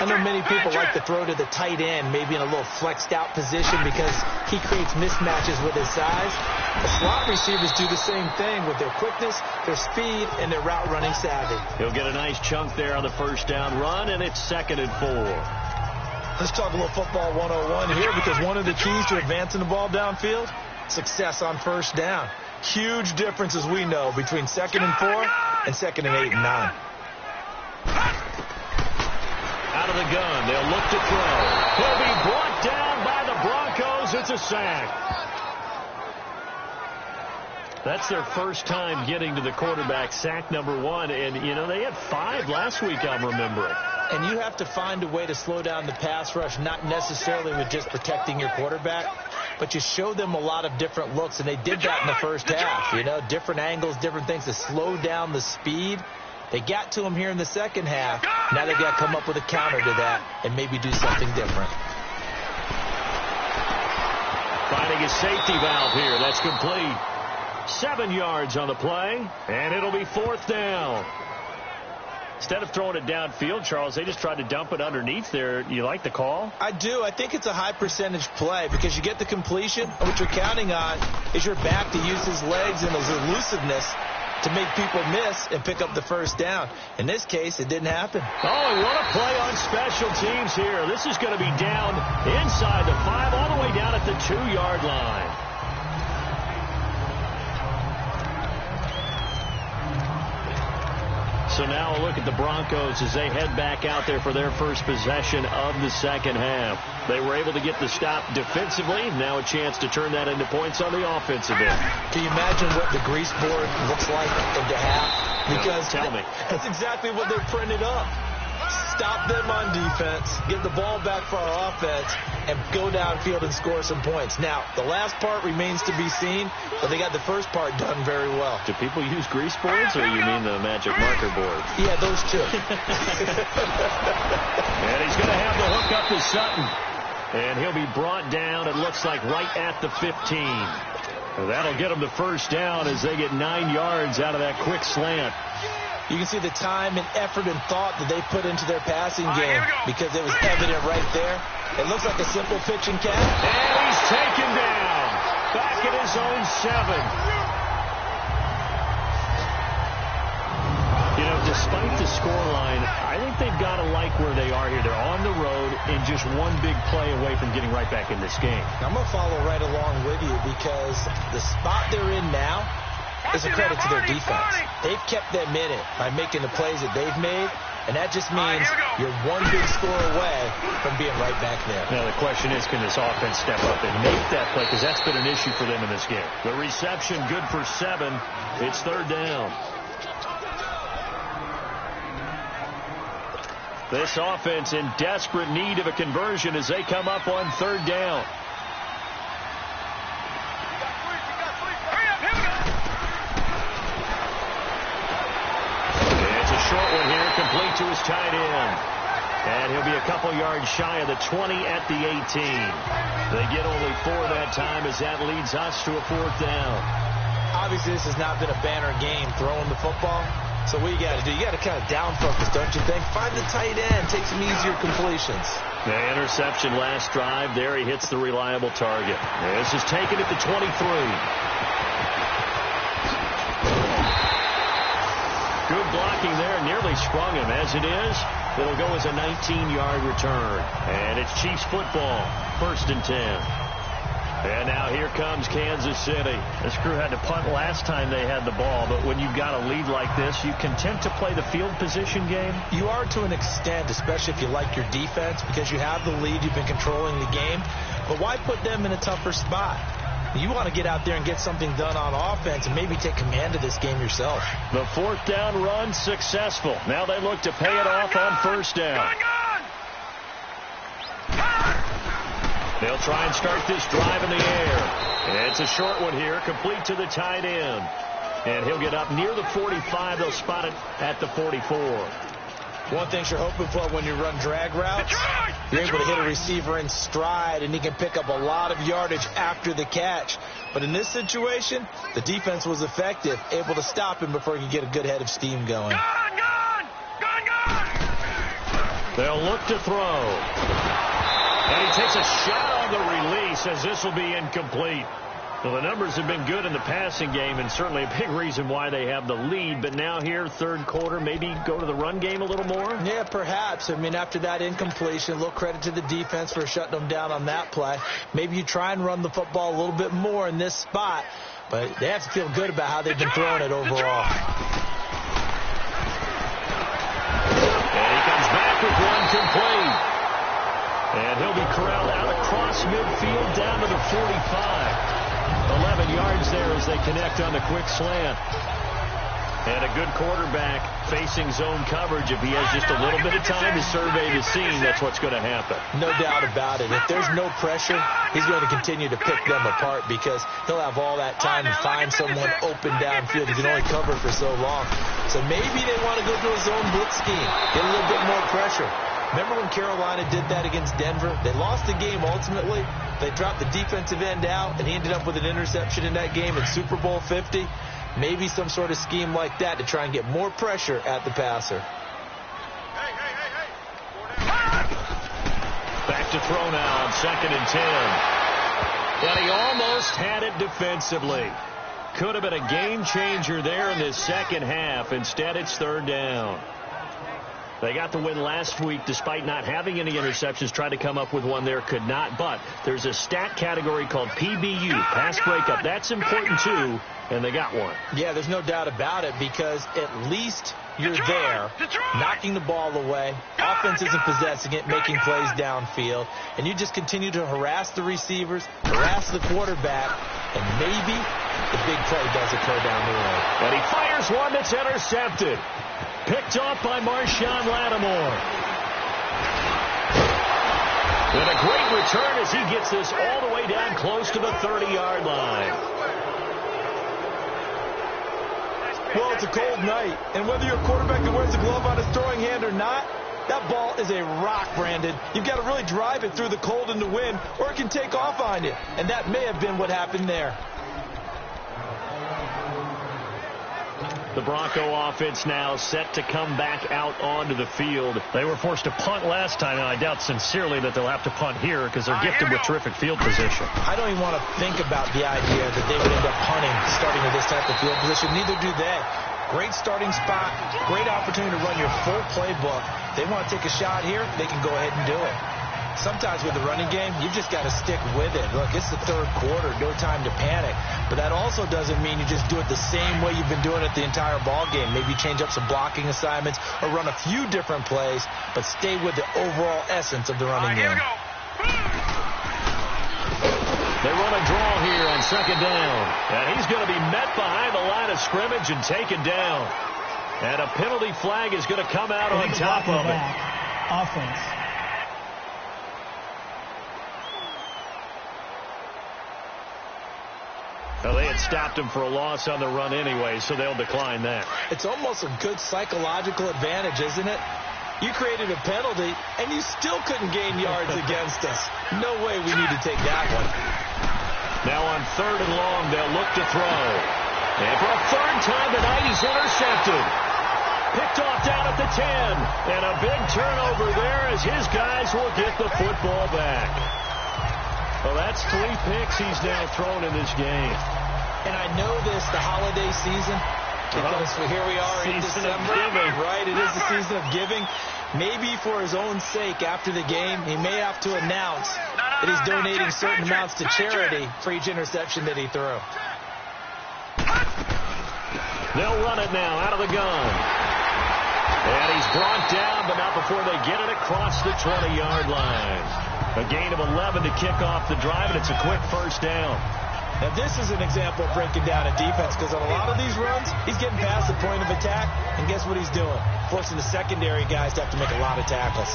I know many people like to throw to the tight end, maybe in a little flexed out position because he creates mismatches with his size. The slot receivers do the same thing with their quickness, their speed, and their route running savvy. He'll get a nice chunk there on the first down run, and it's 2nd and 4. Let's talk a little football 101 here because one of the keys to advancing the ball downfield, success on first down. Huge difference, as we know, between 2nd and 4 and 2nd and 8 and 9. Out of the gun, they'll look to throw. He'll be brought down by the Broncos. It's a sack. That's their first time getting to the quarterback, sack number 1. And, you know, they had 5 last week, I'm remembering. And you have to find a way to slow down the pass rush, not necessarily with just protecting your quarterback, but you show them a lot of different looks, and they did that in the first half. You know, different angles, different things to slow down the speed. They got to him here in the second half. Now they've got to come up with a counter to that and maybe do something different. Finding a safety valve here. That's complete. 7 yards on the play, and it'll be 4th down. Instead of throwing it downfield, Charles, they just tried to dump it underneath there. You like the call? I do. I think it's a high percentage play because you get the completion. And what you're counting on is your back to use his legs and his elusiveness to make people miss and pick up the first down. In this case, it didn't happen. Oh, and what a play on special teams here. This is going to be down inside the 5, all the way down at the 2-yard line. So now a look at the Broncos as they head back out there for their first possession of the second half. They were able to get the stop defensively. Now a chance to turn that into points on the offensive end. Can you imagine what the grease board looks like into half? Because no, tell me. That's exactly what they're printed up. Stop them on defense, get the ball back for our offense, and go downfield and score some points. Now, the last part remains to be seen, but they got the first part done very well. Do people use grease boards, or you mean the magic marker board? Yeah, those two. And he's going to have the hook up to Sutton. And he'll be brought down, it looks like, right at the 15. That'll get them the first down as they get 9 yards out of that quick slant. You can see the time and effort and thought that they put into their passing game because it was evident right there. It looks like a simple pitch and catch. And he's taken down. Back at his own 7. You know, despite the scoreline, I think they've got to like where they are here. They're on the road and just one big play away from getting right back in this game. I'm going to follow right along with you because the spot they're in now is a credit to their defense. They've kept them in it by making the plays that they've made, and that just means you're one big score away from being right back there. Now, the question is, can this offense step up and make that play? Because that's been an issue for them in this game. The reception good for 7. It's 3rd down. This offense in desperate need of a conversion as they come up on 3rd down. Short one here, complete to his tight end. And he'll be a couple yards shy of the 20 at the 18. They get only 4 that time as that leads us to a 4th down. Obviously, this has not been a banner game throwing the football. So what you got to do, you got to kind of down focus, don't you think? Find the tight end, take some easier completions. The interception last drive. There he hits the reliable target. This is taken at the 23. Good blocking there, nearly sprung him. As it is, it'll go as a 19-yard return. And it's Chiefs football, 1st and 10. And now here comes Kansas City. This crew had to punt last time they had the ball, but when you've got a lead like this, you content to play the field position game? You are to an extent, especially if you like your defense, because you have the lead, you've been controlling the game. But why put them in a tougher spot? You want to get out there and get something done on offense and maybe take command of this game yourself. The 4th down run successful. Now they look to pay it off on 1st down. They'll try and start this drive in the air. It's a short one here, complete to the tight end. And he'll get up near the 45. They'll spot it at the 44. One thing you're hoping for when you run drag routes You're able to hit a receiver in stride, and he can pick up a lot of yardage after the catch. But in this situation, the defense was effective, able to stop him before he could get a good head of steam going. They'll look to throw. And he takes a shot on the release as this will be incomplete. Well, the numbers have been good in the passing game and certainly a big reason why they have the lead. But now here, third quarter, maybe go to the run game a little more? Yeah, perhaps. I mean, after that incompletion, a little credit to the defense for shutting them down on that play. Maybe you try and run the football a little bit more in this spot. But they have to feel good about how they've been throwing it overall. And he comes back with one complete. And he'll be corralled out across midfield down to the 45. 11 yards there as they connect on the quick slant. And a good quarterback facing zone coverage. If he has just a little bit of time to survey the scene, that's what's going to happen. No doubt about it. If there's no pressure, he's going to continue to pick them apart because he'll have all that time to find someone open downfield. He can only cover for so long. So maybe they want to go to a zone blitz scheme, get a little bit more pressure. Remember when Carolina did that against Denver? They lost the game ultimately. They dropped the defensive end out, and he ended up with an interception in that game in Super Bowl 50. Maybe some sort of scheme like that to try and get more pressure at the passer. Back to throw now on 2nd and 10. And he almost had it defensively. Could have been a game changer there in this second half. Instead, it's 3rd down. They got the win last week despite not having any interceptions. Tried to come up with one there, could not. But there's a stat category called PBU, pass breakup. That's important too, and they got one. Yeah, there's no doubt about it because at least you're there, knocking the ball away. Offense isn't possessing it, making plays downfield. And you just continue to harass the receivers, harass the quarterback, and maybe the big play does occur down the road. And he fires one that's intercepted. Picked off by Marshawn Lattimore. And a great return as he gets this all the way down close to the 30-yard line. Well, it's a cold night, and whether you're a quarterback that wears a glove on his throwing hand or not, that ball is a rock, Brandon. You've got to really drive it through the cold and the wind, or it can take off on you. And that may have been what happened there. The Bronco offense now set to come back out onto the field. They were forced to punt last time, and I doubt sincerely that they'll have to punt here because they're gifted with terrific field position. I don't even want to think about the idea that they would end up punting starting with this type of field position. Neither do they. Great starting spot, great opportunity to run your full playbook. They want to take a shot here, they can go ahead and do it. Sometimes with the running game, you've just got to stick with it. Look, it's the 3rd quarter, no time to panic. But that also doesn't mean you just do it the same way you've been doing it the entire ball game. Maybe change up some blocking assignments or run a few different plays, but stay with the overall essence of the running game. They run a draw here on 2nd down. And he's going to be met behind the line of scrimmage and taken down. And a penalty flag is going to come out on top of it. Offense. Well, they had stopped him for a loss on the run anyway, so they'll decline that. It's almost a good psychological advantage, isn't it? You created a penalty, and you still couldn't gain yards against us. No way we need to take that one. Now on 3rd and long, they'll look to throw. And for a 3rd time tonight, he's intercepted. Picked off down at the 10. And a big turnover there as his guys will get the football back. Well, that's 3 picks he's now thrown in this game. And I know this, the holiday season, because here we are in December, right? It is the season of giving. Maybe for his own sake, after the game, he may have to announce that he's donating certain amounts to charity for each interception that he threw. They'll run it now out of the gun. And he's brought down, but not before they get it across the 20-yard line. A gain of 11 to kick off the drive, and it's a quick 1st down. Now, this is an example of breaking down a defense because on a lot of these runs, he's getting past the point of attack, and guess what he's doing? Forcing the secondary guys to have to make a lot of tackles.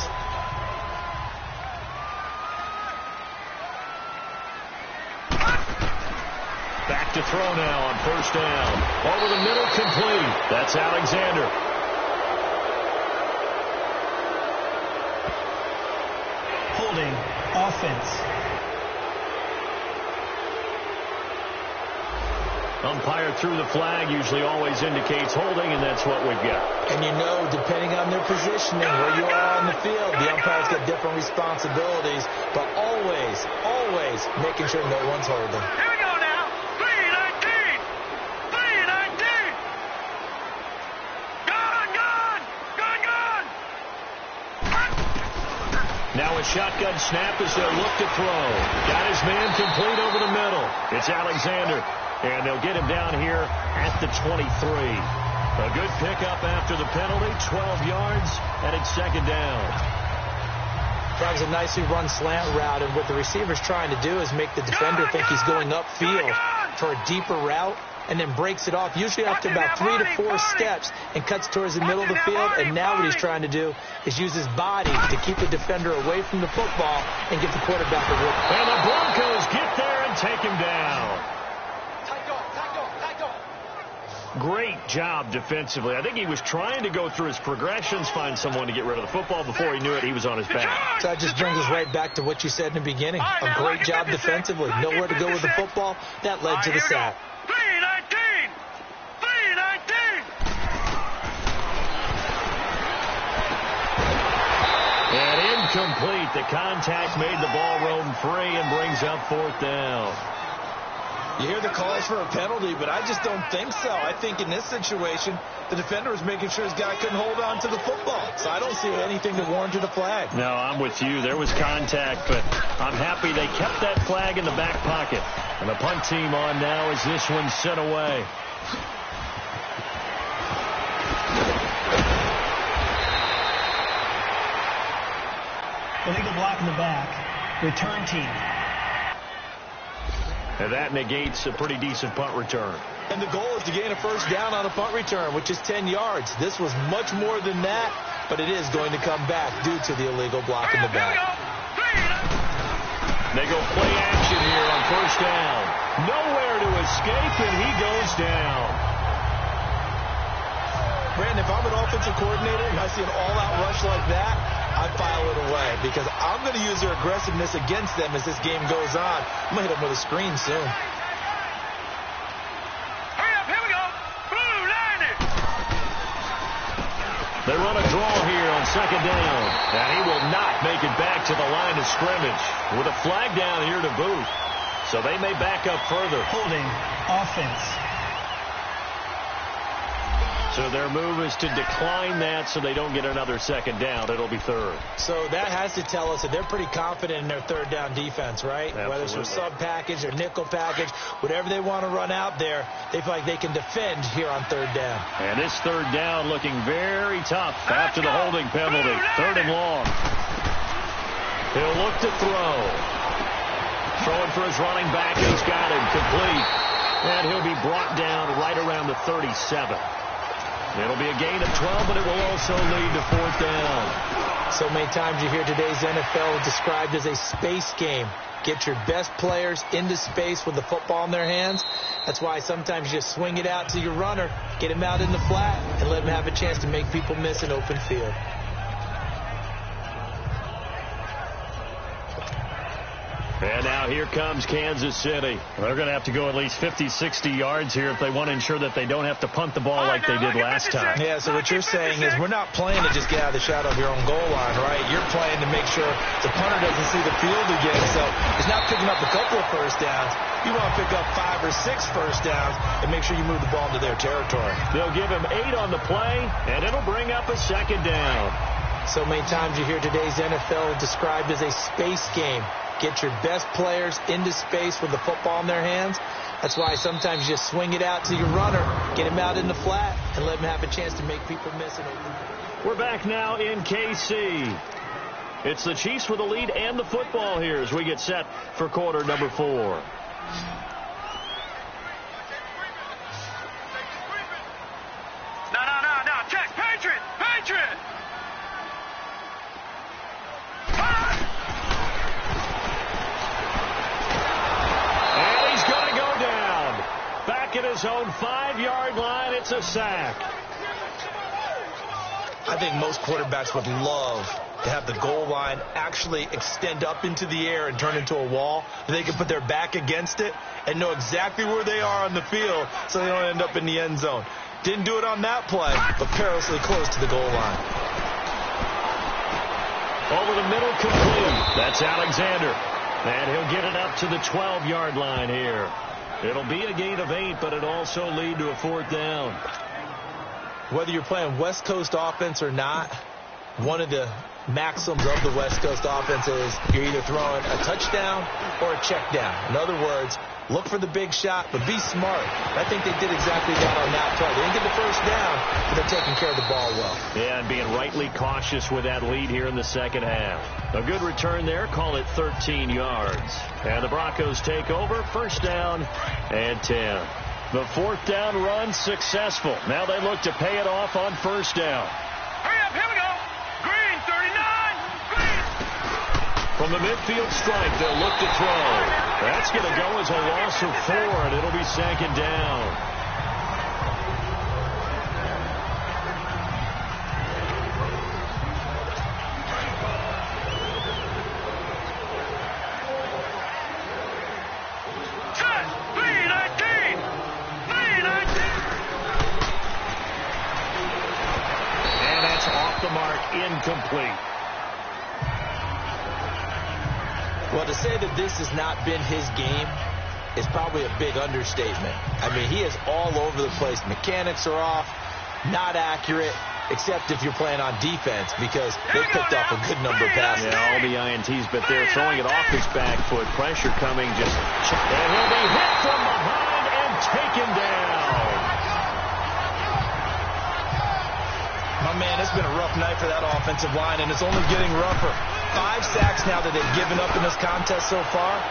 Back to throw now on 1st down. Over the middle, complete. That's Alexander. Holding. Offense. Umpire threw the flag, usually always indicates holding, and that's what we've got. And you know, depending on their positioning, where you are on the field, the umpire's got different responsibilities, but always making sure no one's holding. Here we go now. 3-19. 3-19. Gone. Now a shotgun snap as they'll look to throw. Got his man complete over the middle. It's Alexander. And they'll get him down here at the 23. A good pickup after the penalty, 12 yards, and it's second down. That was a nicely run slant route, and what the receiver's trying to do is make the defender think he's going upfield for a deeper route, and then breaks it off, usually up to about 3 to 4 steps, and cuts towards the middle of the field. And now what he's trying to do is use his body to keep the defender away from the football and get the quarterback a rip. And the Broncos get there and take him down. Great job defensively. I think he was trying to go through his progressions, find someone to get rid of the football. Before he knew it, he was on his back. So that just brings us right back to what you said in the beginning. A great job defensively. Nowhere to go with the football. That led to the sack. 3-19. And incomplete. The contact made the ball roam free and brings up fourth down. You hear the calls for a penalty, but I just don't think so. I think in this situation, the defender was making sure his guy couldn't hold on to the football. So I don't see anything that warranted a flag. No, I'm with you. There was contact, but I'm happy they kept that flag in the back pocket. And the punt team on now as this one's sent away. Illegal block in the back. Return team. And that negates a pretty decent punt return. And the goal is to gain a first down on a punt return, which is 10 yards. This was much more than that, but it is going to come back due to the illegal block in the back. They go play action here on first down. Nowhere to escape, and he goes down. Brandon, if I'm an offensive coordinator and I see an all-out rush like that, I file it away because I'm going to use their aggressiveness against them as this game goes on. I'm going to hit them with a screen soon. Hurry up, here we go. Blue line it. They run a draw here on second down. And he will not make it back to the line of scrimmage with a flag down here to boot. So they may back up further. Holding. Offense. So their move is to decline that so they don't get another second down. It'll be third. So that has to tell us that they're pretty confident in their third down defense, right? Absolutely. Whether it's a sub package or nickel package, whatever they want to run out there, they feel like they can defend here on third down. And this third down looking very tough after the holding penalty. Third and long. He'll look to throw. Throwing for his running back. He's got him complete. And he'll be brought down right around the 37. It'll be a gain of 12, but it will also lead to fourth down. So many times you hear today's NFL described as a space game. Get your best players into space with the football in their hands. That's why sometimes you just swing it out to your runner, get him out in the flat, and let him have a chance to make people miss an open field. And now here comes Kansas City. They're going to have to go at least 50, 60 yards here if they want to ensure that they don't have to punt the ball like they did last time. Yeah, so what you're saying is we're not playing to just get out of the shadow of your own goal line, right? You're playing to make sure the punter doesn't see the field again. So he's not picking up a couple of first downs. You want to pick up 5 or 6 first downs and make sure you move the ball into their territory. They'll give him 8 on the play, and it'll bring up a second down. So many times you hear today's NFL described as a space game. Get your best players into space with the football in their hands. That's why sometimes you just swing it out to your runner, get him out in the flat, and let him have a chance to make people miss it. We're back now in KC. It's the Chiefs with the lead and the football here as we get set for quarter number 4. No. Check. Patriot. And he's going to go down. Back at his own 5-yard line, it's a sack. I think most quarterbacks would love to have the goal line actually extend up into the air and turn into a wall. They can put their back against it and know exactly where they are on the field so they don't end up in the end zone. Didn't do it on that play, but perilously close to the goal line. Over the middle, complete. That's Alexander. And he'll get it up to the 12-yard line here. It'll be a gain of 8, but it'll also lead to a 4th down. Whether you're playing West Coast offense or not, one of the maxims of the West Coast offense is you're either throwing a touchdown or a check down. In other words, look for the big shot, but be smart. I think they did exactly that on that play. They didn't get the first down, but they're taking care of the ball well. Yeah, and being rightly cautious with that lead here in the second half. A good return there, call it 13 yards. And the Broncos take over, 1st down and 10. The 4th down run successful. Now they look to pay it off on 1st down. Hurry up, here we go. Green, 39. Green. From the midfield stripe, they'll look to throw. That's going to go as a loss of 4, and it'll be 2nd down. Incomplete. Well, to say that this has not been his game is probably a big understatement. I mean, he is all over the place. Mechanics are off, not accurate, except if you're playing on defense, because they picked up a good number of passes. Yeah, all the INTs, but they're throwing it off his back foot. Pressure coming, and he'll be hit from behind and taken down. My man, it's been a rough night for that offensive line, and it's only getting rougher. 5 sacks now that they've given up in this contest so far.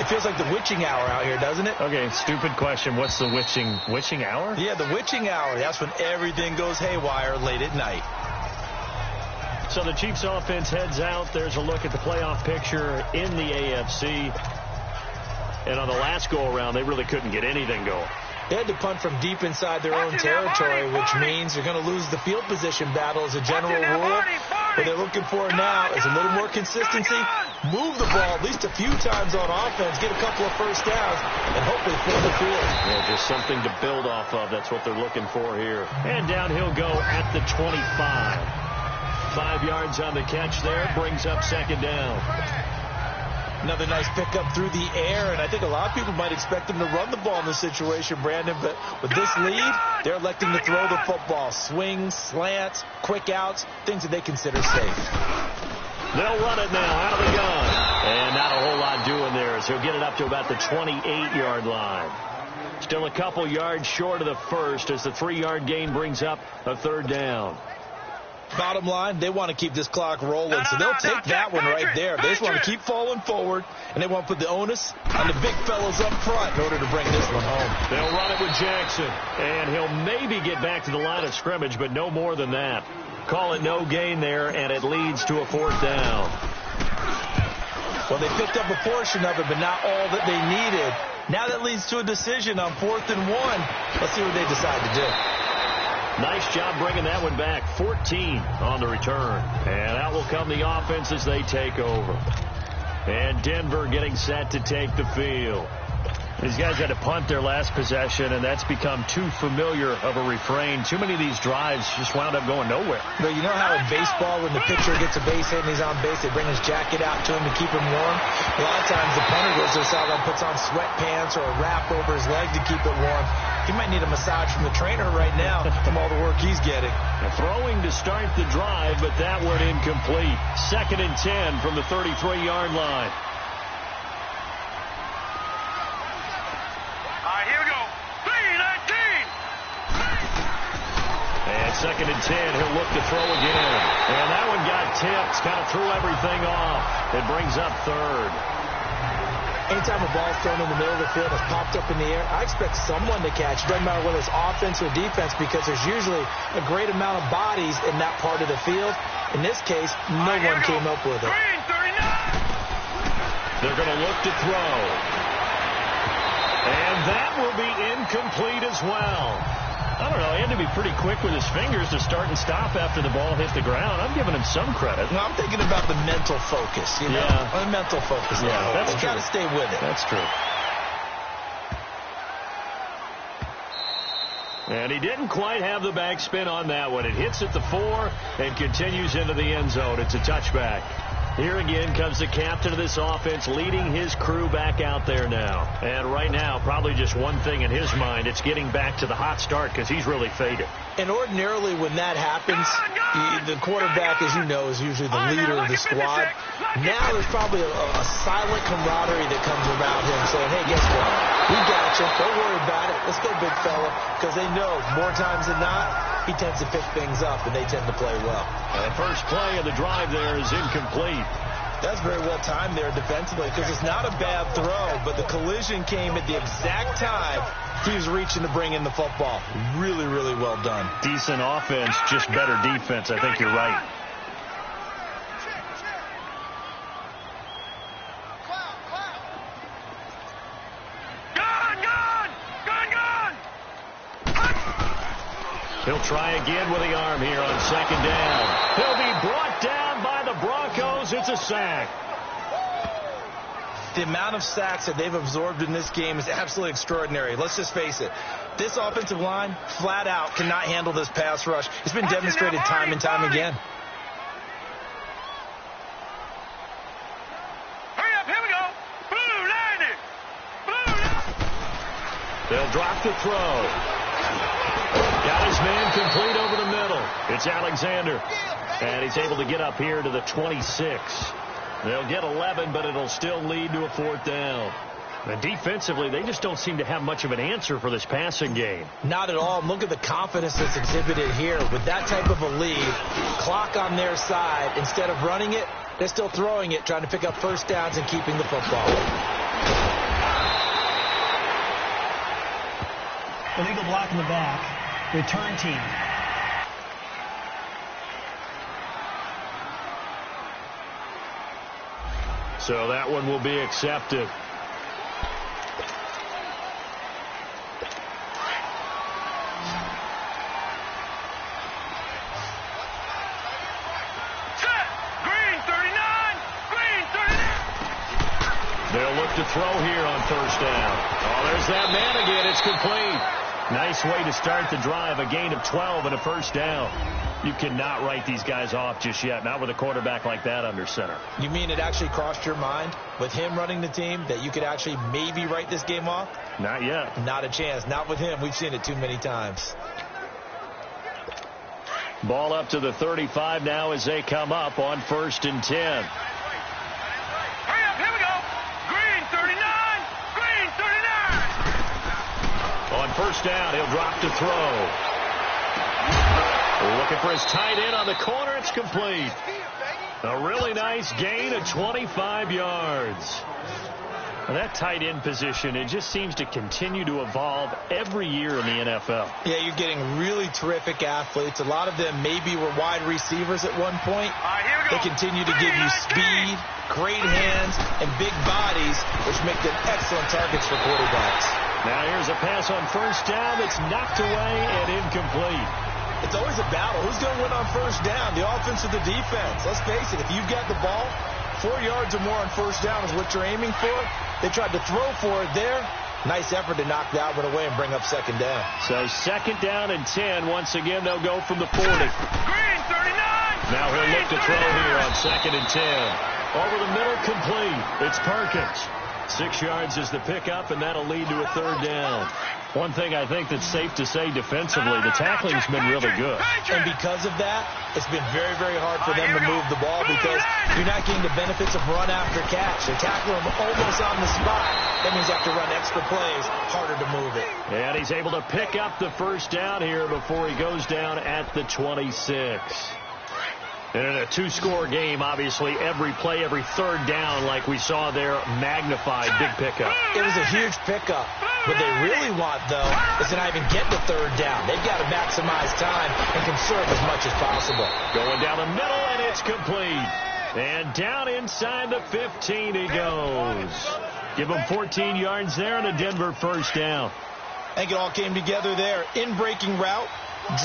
It feels like the witching hour out here, doesn't it? Okay, stupid question. What's the witching hour? Yeah, the witching hour. That's when everything goes haywire late at night. So the Chiefs offense heads out. There's a look at the playoff picture in the AFC. And on the last go-around, they really couldn't get anything going. They had to punt from deep inside their own territory, which means they're going to lose the field position battle as a general rule. What they're looking for now is a little more consistency, move the ball at least a few times on offense, get a couple of first downs, and hopefully fill the field. Yeah, just something to build off of. That's what they're looking for here. And down he'll go at the 25. 5 yards on the catch there, brings up 2nd down. Another nice pickup through the air, and I think a lot of people might expect them to run the ball in this situation, Brandon, but with this lead, they're electing to throw the football. Swings, slants, quick outs, things that they consider safe. They'll run it now out of the gun. And not a whole lot doing there as he'll get it up to about the 28-yard line. Still a couple yards short of the first as the 3-yard gain brings up a 3rd down. Bottom line, they want to keep this clock rolling, so they'll take that one right there. They just want to keep falling forward, and they want to put the onus on the big fellows up front in order to bring this one home. They'll run it with Jackson, and he'll maybe get back to the line of scrimmage, but no more than that. Call it no gain there, and it leads to a 4th down. Well, they picked up a portion of it, but not all that they needed. Now that leads to a decision on 4th and 1. Let's see what they decide to do. Nice job bringing that one back. 14 on the return. And out will come the offense as they take over. And Denver getting set to take the field. These guys had to punt their last possession, and that's become too familiar of a refrain. Too many of these drives just wound up going nowhere. But you know how in baseball, when the pitcher gets a base hit and he's on base, they bring his jacket out to him to keep him warm? A lot of times the punter goes to the sideline, puts on sweatpants or a wrap over his leg to keep it warm. He might need a massage from the trainer right now from all the work he's getting. Throwing to start the drive, but that one incomplete. 2nd and 10 from the 33-yard line. Here we go. 3-19. And 2nd and 10, he'll look to throw again. And that one got tipped, kind of threw everything off. It brings up 3rd. Anytime a ball's thrown in the middle of the field, it's popped up in the air, I expect someone to catch. It doesn't matter whether it's offense or defense, because there's usually a great amount of bodies in that part of the field. In this case, no one came up with it. They're going to look to throw. And that will be incomplete as well. I don't know. He had to be pretty quick with his fingers to start and stop after the ball hit the ground. I'm giving him some credit. No, I'm thinking about the mental focus, you know? Yeah. The mental focus. Yeah, that's true. You got to stay with it. That's true. And he didn't quite have the backspin on that one. It hits at the 4 and continues into the end zone. It's a touchback. Here again comes the captain of this offense, leading his crew back out there now. And right now, probably just one thing in his mind. It's getting back to the hot start because he's really faded. And ordinarily when that happens, the quarterback, as you know, is usually the leader of the squad. Now there's probably a silent camaraderie that comes around him saying, hey, guess what? We got you. Don't worry about it. Let's go, big fella. Because they know more times than not, he tends to pick things up, and they tend to play well. The first play of the drive there is incomplete. That's very well timed there defensively because it's not a bad throw, but the collision came at the exact time he was reaching to bring in the football. Really, really well done. Decent offense, just better defense. I think you're right. He'll try again with the arm here on second down. He'll be brought down by the Broncos. It's a sack. The amount of sacks that they've absorbed in this game is absolutely extraordinary. Let's just face it. This offensive line, flat out, cannot handle this pass rush. It's been demonstrated time and time again. Hurry up, here we go. Blue line it. Blue. They'll drop the throw. Got his man complete over the middle. It's Alexander. And he's able to get up here to the 26. They'll get 11, but it'll still lead to a 4th down. And defensively, they just don't seem to have much of an answer for this passing game. Not at all. Look at the confidence that's exhibited here. With that type of a lead, clock on their side, instead of running it, they're still throwing it, trying to pick up first downs and keeping the football. Illegal block in the back. Return team. So that one will be accepted. Green 39. Green 39. They'll look to throw here on first down. Oh, there's that man again. It's complete. Nice way to start the drive. A gain of 12 and a first down. You cannot write these guys off just yet. Not with a quarterback like that under center. You mean it actually crossed your mind with him running the team that you could actually maybe write this game off? Not yet. Not a chance. Not with him. We've seen it too many times. Ball up to the 35 now as they come up on 1st and 10. Hurry up, here we go. Green 39. Green 39. On first down, he'll drop to throw. Looking for his tight end on the corner. It's complete. A really nice gain of 25 yards. And that tight end position, it just seems to continue to evolve every year in the NFL. Yeah, you're getting really terrific athletes. A lot of them maybe were wide receivers at one point. Here we go. They continue to give you speed, great hands, and big bodies, which make them excellent targets for quarterbacks. Now here's a pass on first down that's knocked away and incomplete. It's always a battle. Who's going to win on first down, the offense or the defense? Let's face it, if you've got the ball, 4 yards or more on first down is what you're aiming for. They tried to throw for it there. Nice effort to knock that one away and bring up second down. So second down and 10. Once again, they'll go from the 40. Green 39. Now he'll look to throw here on second and 10. Over the middle, complete. It's Perkins. 6 yards is the pickup, and that'll lead to a third down. One thing I think that's safe to say defensively, the tackling's been really good. And because of that, it's been very, very hard for them to move the ball because you're not getting the benefits of run after catch. They're tackling them almost on the spot. That means you have to run extra plays, harder to move it. And he's able to pick up the first down here before he goes down at the 26. And in a two-score game, obviously, every play, every third down, like we saw there, magnified, big pickup. It was a huge pickup. What they really want, though, is to not even get the third down. They've got to maximize time and conserve as much as possible. Going down the middle, and it's complete. And down inside the 15 he goes. Give him 14 yards there and a Denver first down. I think it all came together there. In-breaking route,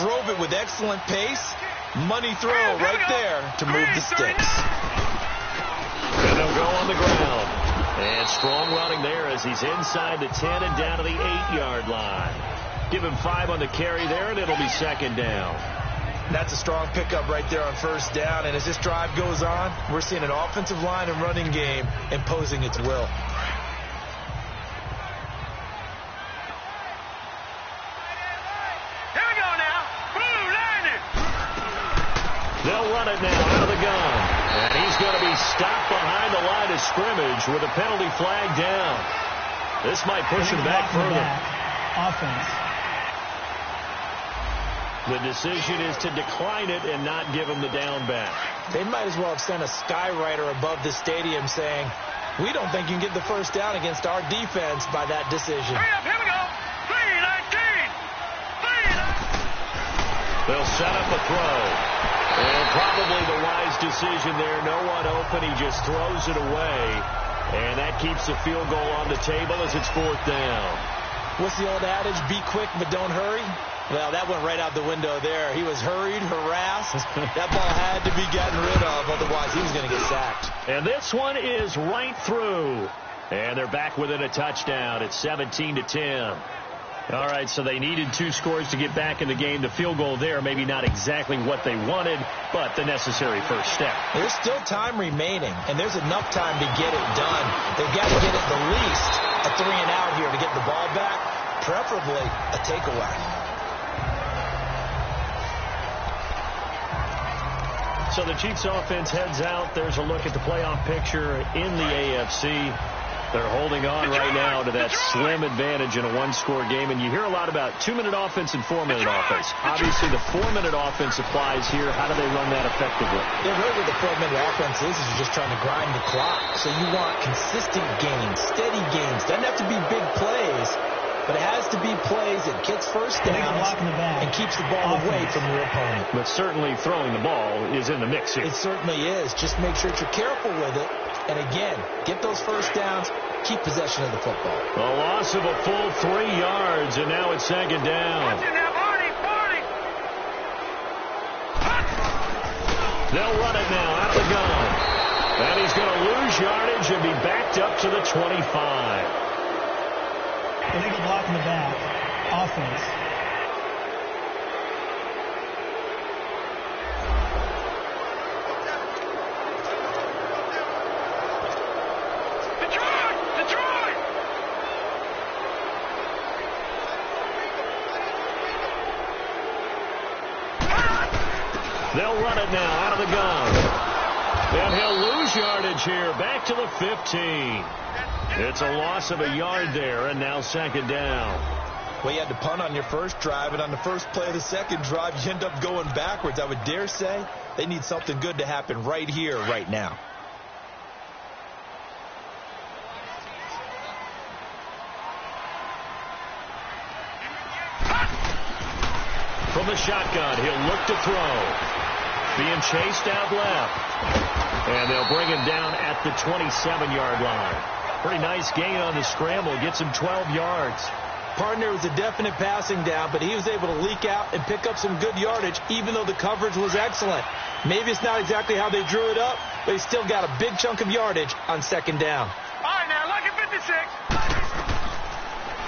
drove it with excellent pace. Money throw right there to move the sticks. And they'll go on the ground. And strong running there as he's inside the 10 and down to the 8-yard line. Give him 5 on the carry there, and it'll be second down. That's a strong pickup right there on first down. And as this drive goes on, we're seeing an offensive line and running game imposing its will. They'll run it now out of the gun. And he's going to be stopped behind the line of scrimmage with a penalty flag down. This might push him back further. Offense. The decision is to decline it and not give him the down back. They might as well have sent a skywriter above the stadium saying, we don't think you can get the first down against our defense by that decision. Hurry up, here we go. 3-19. They'll set up a throw. And probably the wise decision there. No one open. He just throws it away. And that keeps the field goal on the table as it's fourth down. What's the old adage? Be quick, but don't hurry. Well, that went right out the window there. He was hurried, harassed. That ball had to be gotten rid of. Otherwise, he was going to get sacked. And this one is right through. And they're back within a touchdown. It's 17-10. All right, so they needed 2 scores to get back in the game. The field goal there, maybe not exactly what they wanted, but the necessary first step. There's still time remaining, and there's enough time to get it done. They've got to get it the least a 3 and out here to get the ball back, preferably a takeaway. So the Chiefs offense heads out. There's a look at the playoff picture in the AFC. They're holding on right now to that slim advantage in a 1-score game. And you hear a lot about 2-minute offense and 4-minute offense. Obviously, the 4-minute offense applies here. How do they run that effectively? Yeah, really what the 4-minute offense is you're just trying to grind the clock. So you want consistent gains, steady gains. Doesn't have to be big plays, but it has to be plays that gets first downs and keeps the ball away from your opponent. But certainly throwing the ball is in the mix here. It certainly is. Just make sure that you're careful with it. And again, get those first downs, keep possession of the football. A loss of a full 3 yards, and now it's second down. They'll run it now out of the gun. And he's going to lose yardage and be backed up to the 25. Illegal block in the back. Offense. They'll run it now out of the gun. And he'll lose yardage here back to the 15. It's a loss of a yard there, and now second down. Well, you had to punt on your first drive, and on the first play of the second drive, you end up going backwards. I would dare say they need something good to happen right here, right now. From the shotgun, he'll look to throw. Being chased out left. And they'll bring him down at the 27-yard line. Pretty nice gain on the scramble. Gets him 12 yards. Partner was a definite passing down, but he was able to leak out and pick up some good yardage, even though the coverage was excellent. Maybe it's not exactly how they drew it up, but he still got a big chunk of yardage on second down. All right, now, look at 56.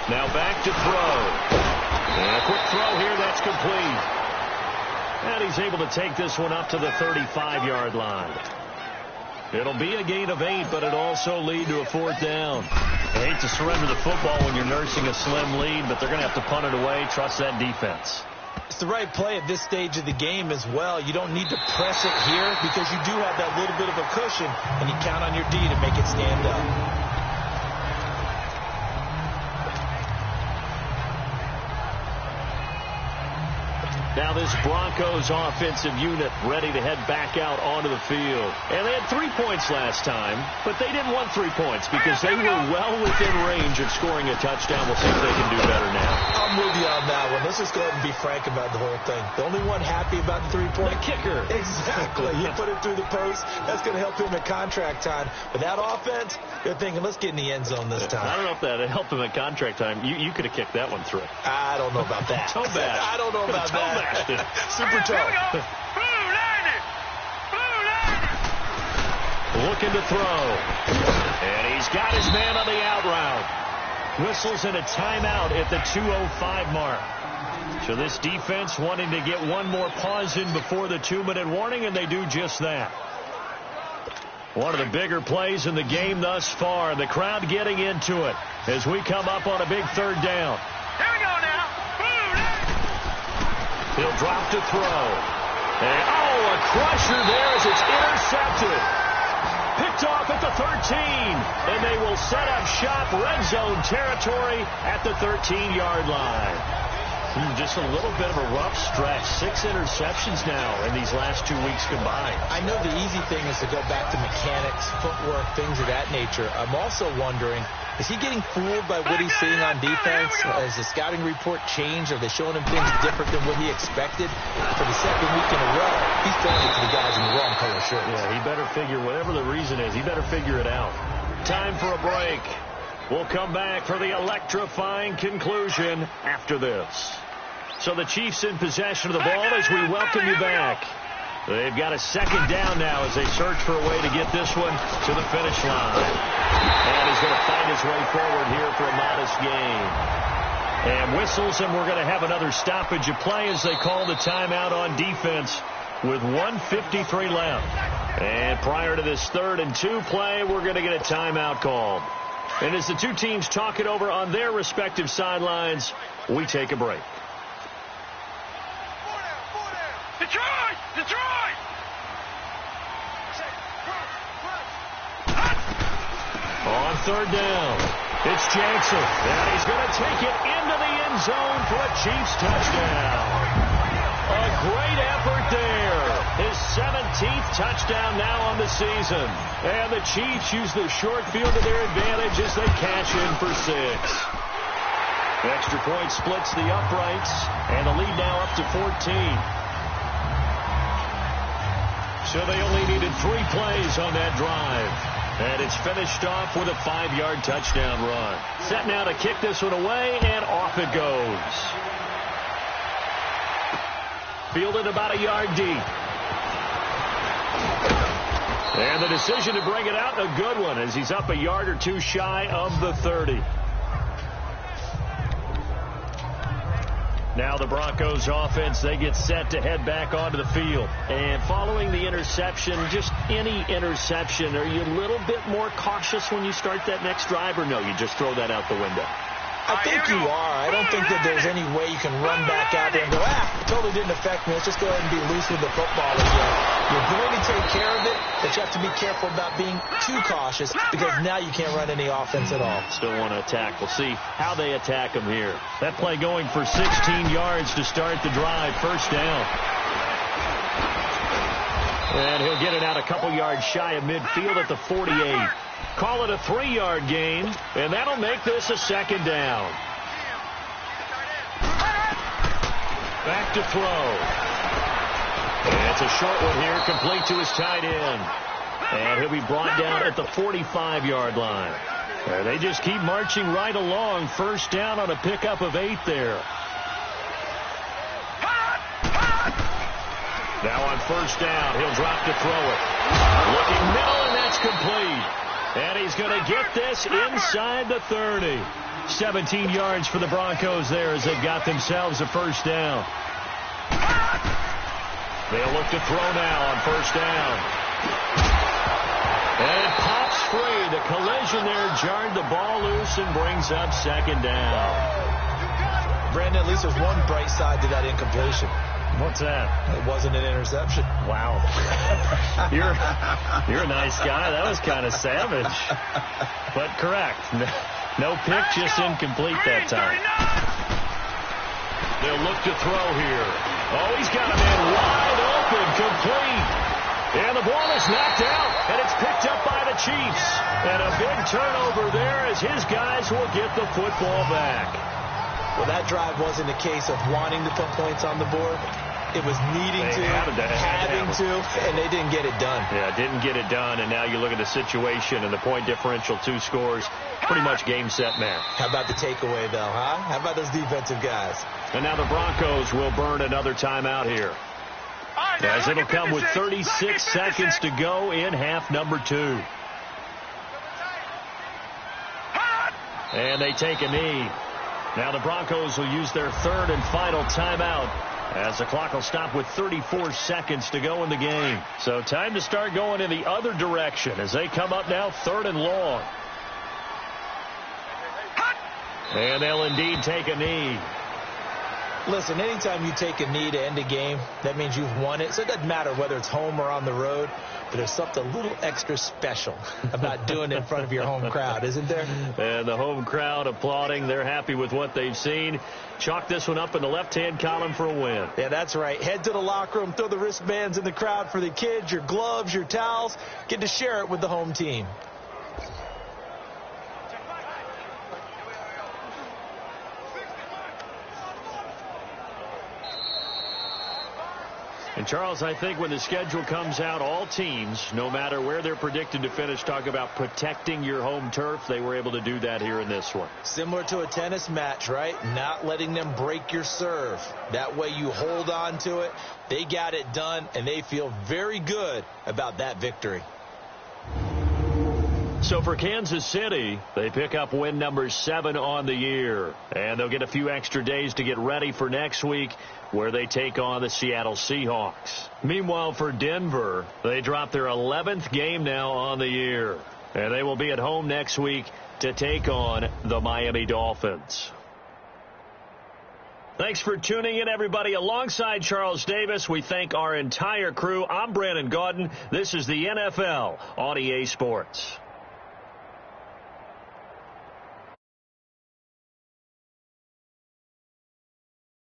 Now back to throw. And a quick throw here, that's complete. And he's able to take this one up to the 35-yard line. It'll be a gain of 8, but it'll also lead to a fourth down. I hate to surrender the football when you're nursing a slim lead, but they're going to have to punt it away. Trust that defense. It's the right play at this stage of the game as well. You don't need to press it here because you do have that little bit of a cushion, and you count on your D to make it stand up. Now this Broncos offensive unit ready to head back out onto the field. And they had 3 points last time, but they didn't want 3 points because they were well within range of scoring a touchdown. We'll see if they can do better now. I'm with you on that one. Let's just go ahead and be frank about the whole thing. The only one happy about the 3-point? The kicker. Exactly. You put it through the post. That's going to help him at contract time. But that offense, they're thinking, let's get in the end zone this time. I don't know if that helped him at contract time. You could have kicked that one through. I don't know about that. Toe bash. I don't know about that. Super toe. Looking to throw. And he's got his man on the out route. Whistles in a timeout at the 2:05 mark. So this defense wanting to get one more pause in before the 2-minute warning, and they do just that. One of the bigger plays in the game thus far. The crowd getting into it as we come up on a big 3rd down. Here we go now. He'll drop to throw. And, a crusher there as it's intercepted. Picked off at the 13. And they will set up shop, red zone territory at the 13-yard line. Just a little bit of a rough stretch. 6 interceptions now in these last 2 weeks combined. I know the easy thing is to go back to mechanics, footwork, things of that nature. I'm also wondering, is he getting fooled by what he's seeing on defense? Has the scouting report changed? Are they showing him things different than what he expected? For the 2nd week in a row, he's throwing it to the guys in the wrong color shirts. Yeah, he better figure, whatever the reason is, he better figure it out. Time for a break. We'll come back for the electrifying conclusion after this. So the Chiefs in possession of the ball as we welcome you back. They've got a 2nd down now as they search for a way to get this one to the finish line. And he's going to find his way forward here for a modest gain. And whistles, and we're going to have another stoppage of play as they call the timeout on defense with 1:53 left. And prior to this 3rd and 2 play, we're going to get a timeout called. And as the two teams talk it over on their respective sidelines, we take a break. Detroit! Detroit! On 3rd down, it's Jackson. And he's going to take it into the end zone for a Chiefs touchdown. A great effort there. His 17th touchdown now on the season. And the Chiefs use the short field to their advantage as they cash in for 6. Extra point splits the uprights, and the lead now up to 14. So they only needed 3 plays on that drive. And it's finished off with a 5-yard touchdown run. Set now to kick this one away, and off it goes. Fielded about a yard deep. And the decision to bring it out, a good one, as he's up a yard or 2 shy of the 30. Now the Broncos offense, they get set to head back onto the field. And following the interception, just any interception, are you a little bit more cautious when you start that next drive, or no, you just throw that out the window? I think you are. I don't think that there's any way you can run back out there and go, it totally didn't affect me. Let's just go ahead and be loose with the football again. You're going to take care of it, but you have to be careful about being too cautious because now you can't run any offense at all. Still want to attack. We'll see how they attack him here. That play going for 16 yards to start the drive. 1st down. And he'll get it out a couple yards shy of midfield at the 48. Call it a 3-yard gain, and that'll make this a 2nd down. Back to throw. And it's a short one here, complete to his tight end. And he'll be brought down at the 45-yard line. And they just keep marching right along. 1st down on a pickup of 8 there. Now on 1st down, he'll drop to throw it. Looking middle, and that's complete. And he's going to get this inside the 30. 17 yards for the Broncos there as they've got themselves a 1st down. They'll look to throw now on 1st down. And it pops free. The collision there jarred the ball loose and brings up 2nd down. Brandon, at least there's one bright side to that incompletion. What's that? It wasn't an interception. Wow. You're a nice guy. That was kind of savage. But correct. No pick, just incomplete that time. They'll look to throw here. Oh, he's got a man wide open, complete. And the ball is knocked out, and it's picked up by the Chiefs. And a big turnover there as his guys will get the football back. Well, that drive wasn't a case of wanting to put points on the board. It was needing to, having to, and they didn't get it done. Yeah, didn't get it done, and now you look at the situation and the point differential, 2 scores, pretty much game, set, match. How about the takeaway, though, huh? How about those defensive guys? And now the Broncos will burn another timeout here, as it'll come with 36 seconds to go in half number 2. And they take a knee. Now the Broncos will use their 3rd and final timeout, as the clock will stop with 34 seconds to go in the game. So time to start going in the other direction as they come up now 3rd and long. And they'll indeed take a knee. Listen, anytime you take a knee to end a game, that means you've won it. So it doesn't matter whether it's home or on the road, but there's something a little extra special about doing it in front of your home crowd, isn't there? And the home crowd applauding. They're happy with what they've seen. Chalk this one up in the left-hand column for a win. Yeah, that's right. Head to the locker room, throw the wristbands in the crowd for the kids, your gloves, your towels. Get to share it with the home team. And, Charles, I think when the schedule comes out, all teams, no matter where they're predicted to finish, talk about protecting your home turf. They were able to do that here in this one. Similar to a tennis match, right? Not letting them break your serve. That way you hold on to it. They got it done, and they feel very good about that victory. So for Kansas City, they pick up win number 7 on the year. And they'll get a few extra days to get ready for next week, where they take on the Seattle Seahawks. Meanwhile, for Denver, they drop their 11th game now on the year. And they will be at home next week to take on the Miami Dolphins. Thanks for tuning in, everybody. Alongside Charles Davis, we thank our entire crew. I'm Brandon Gaudin. This is the NFL on EA Sports.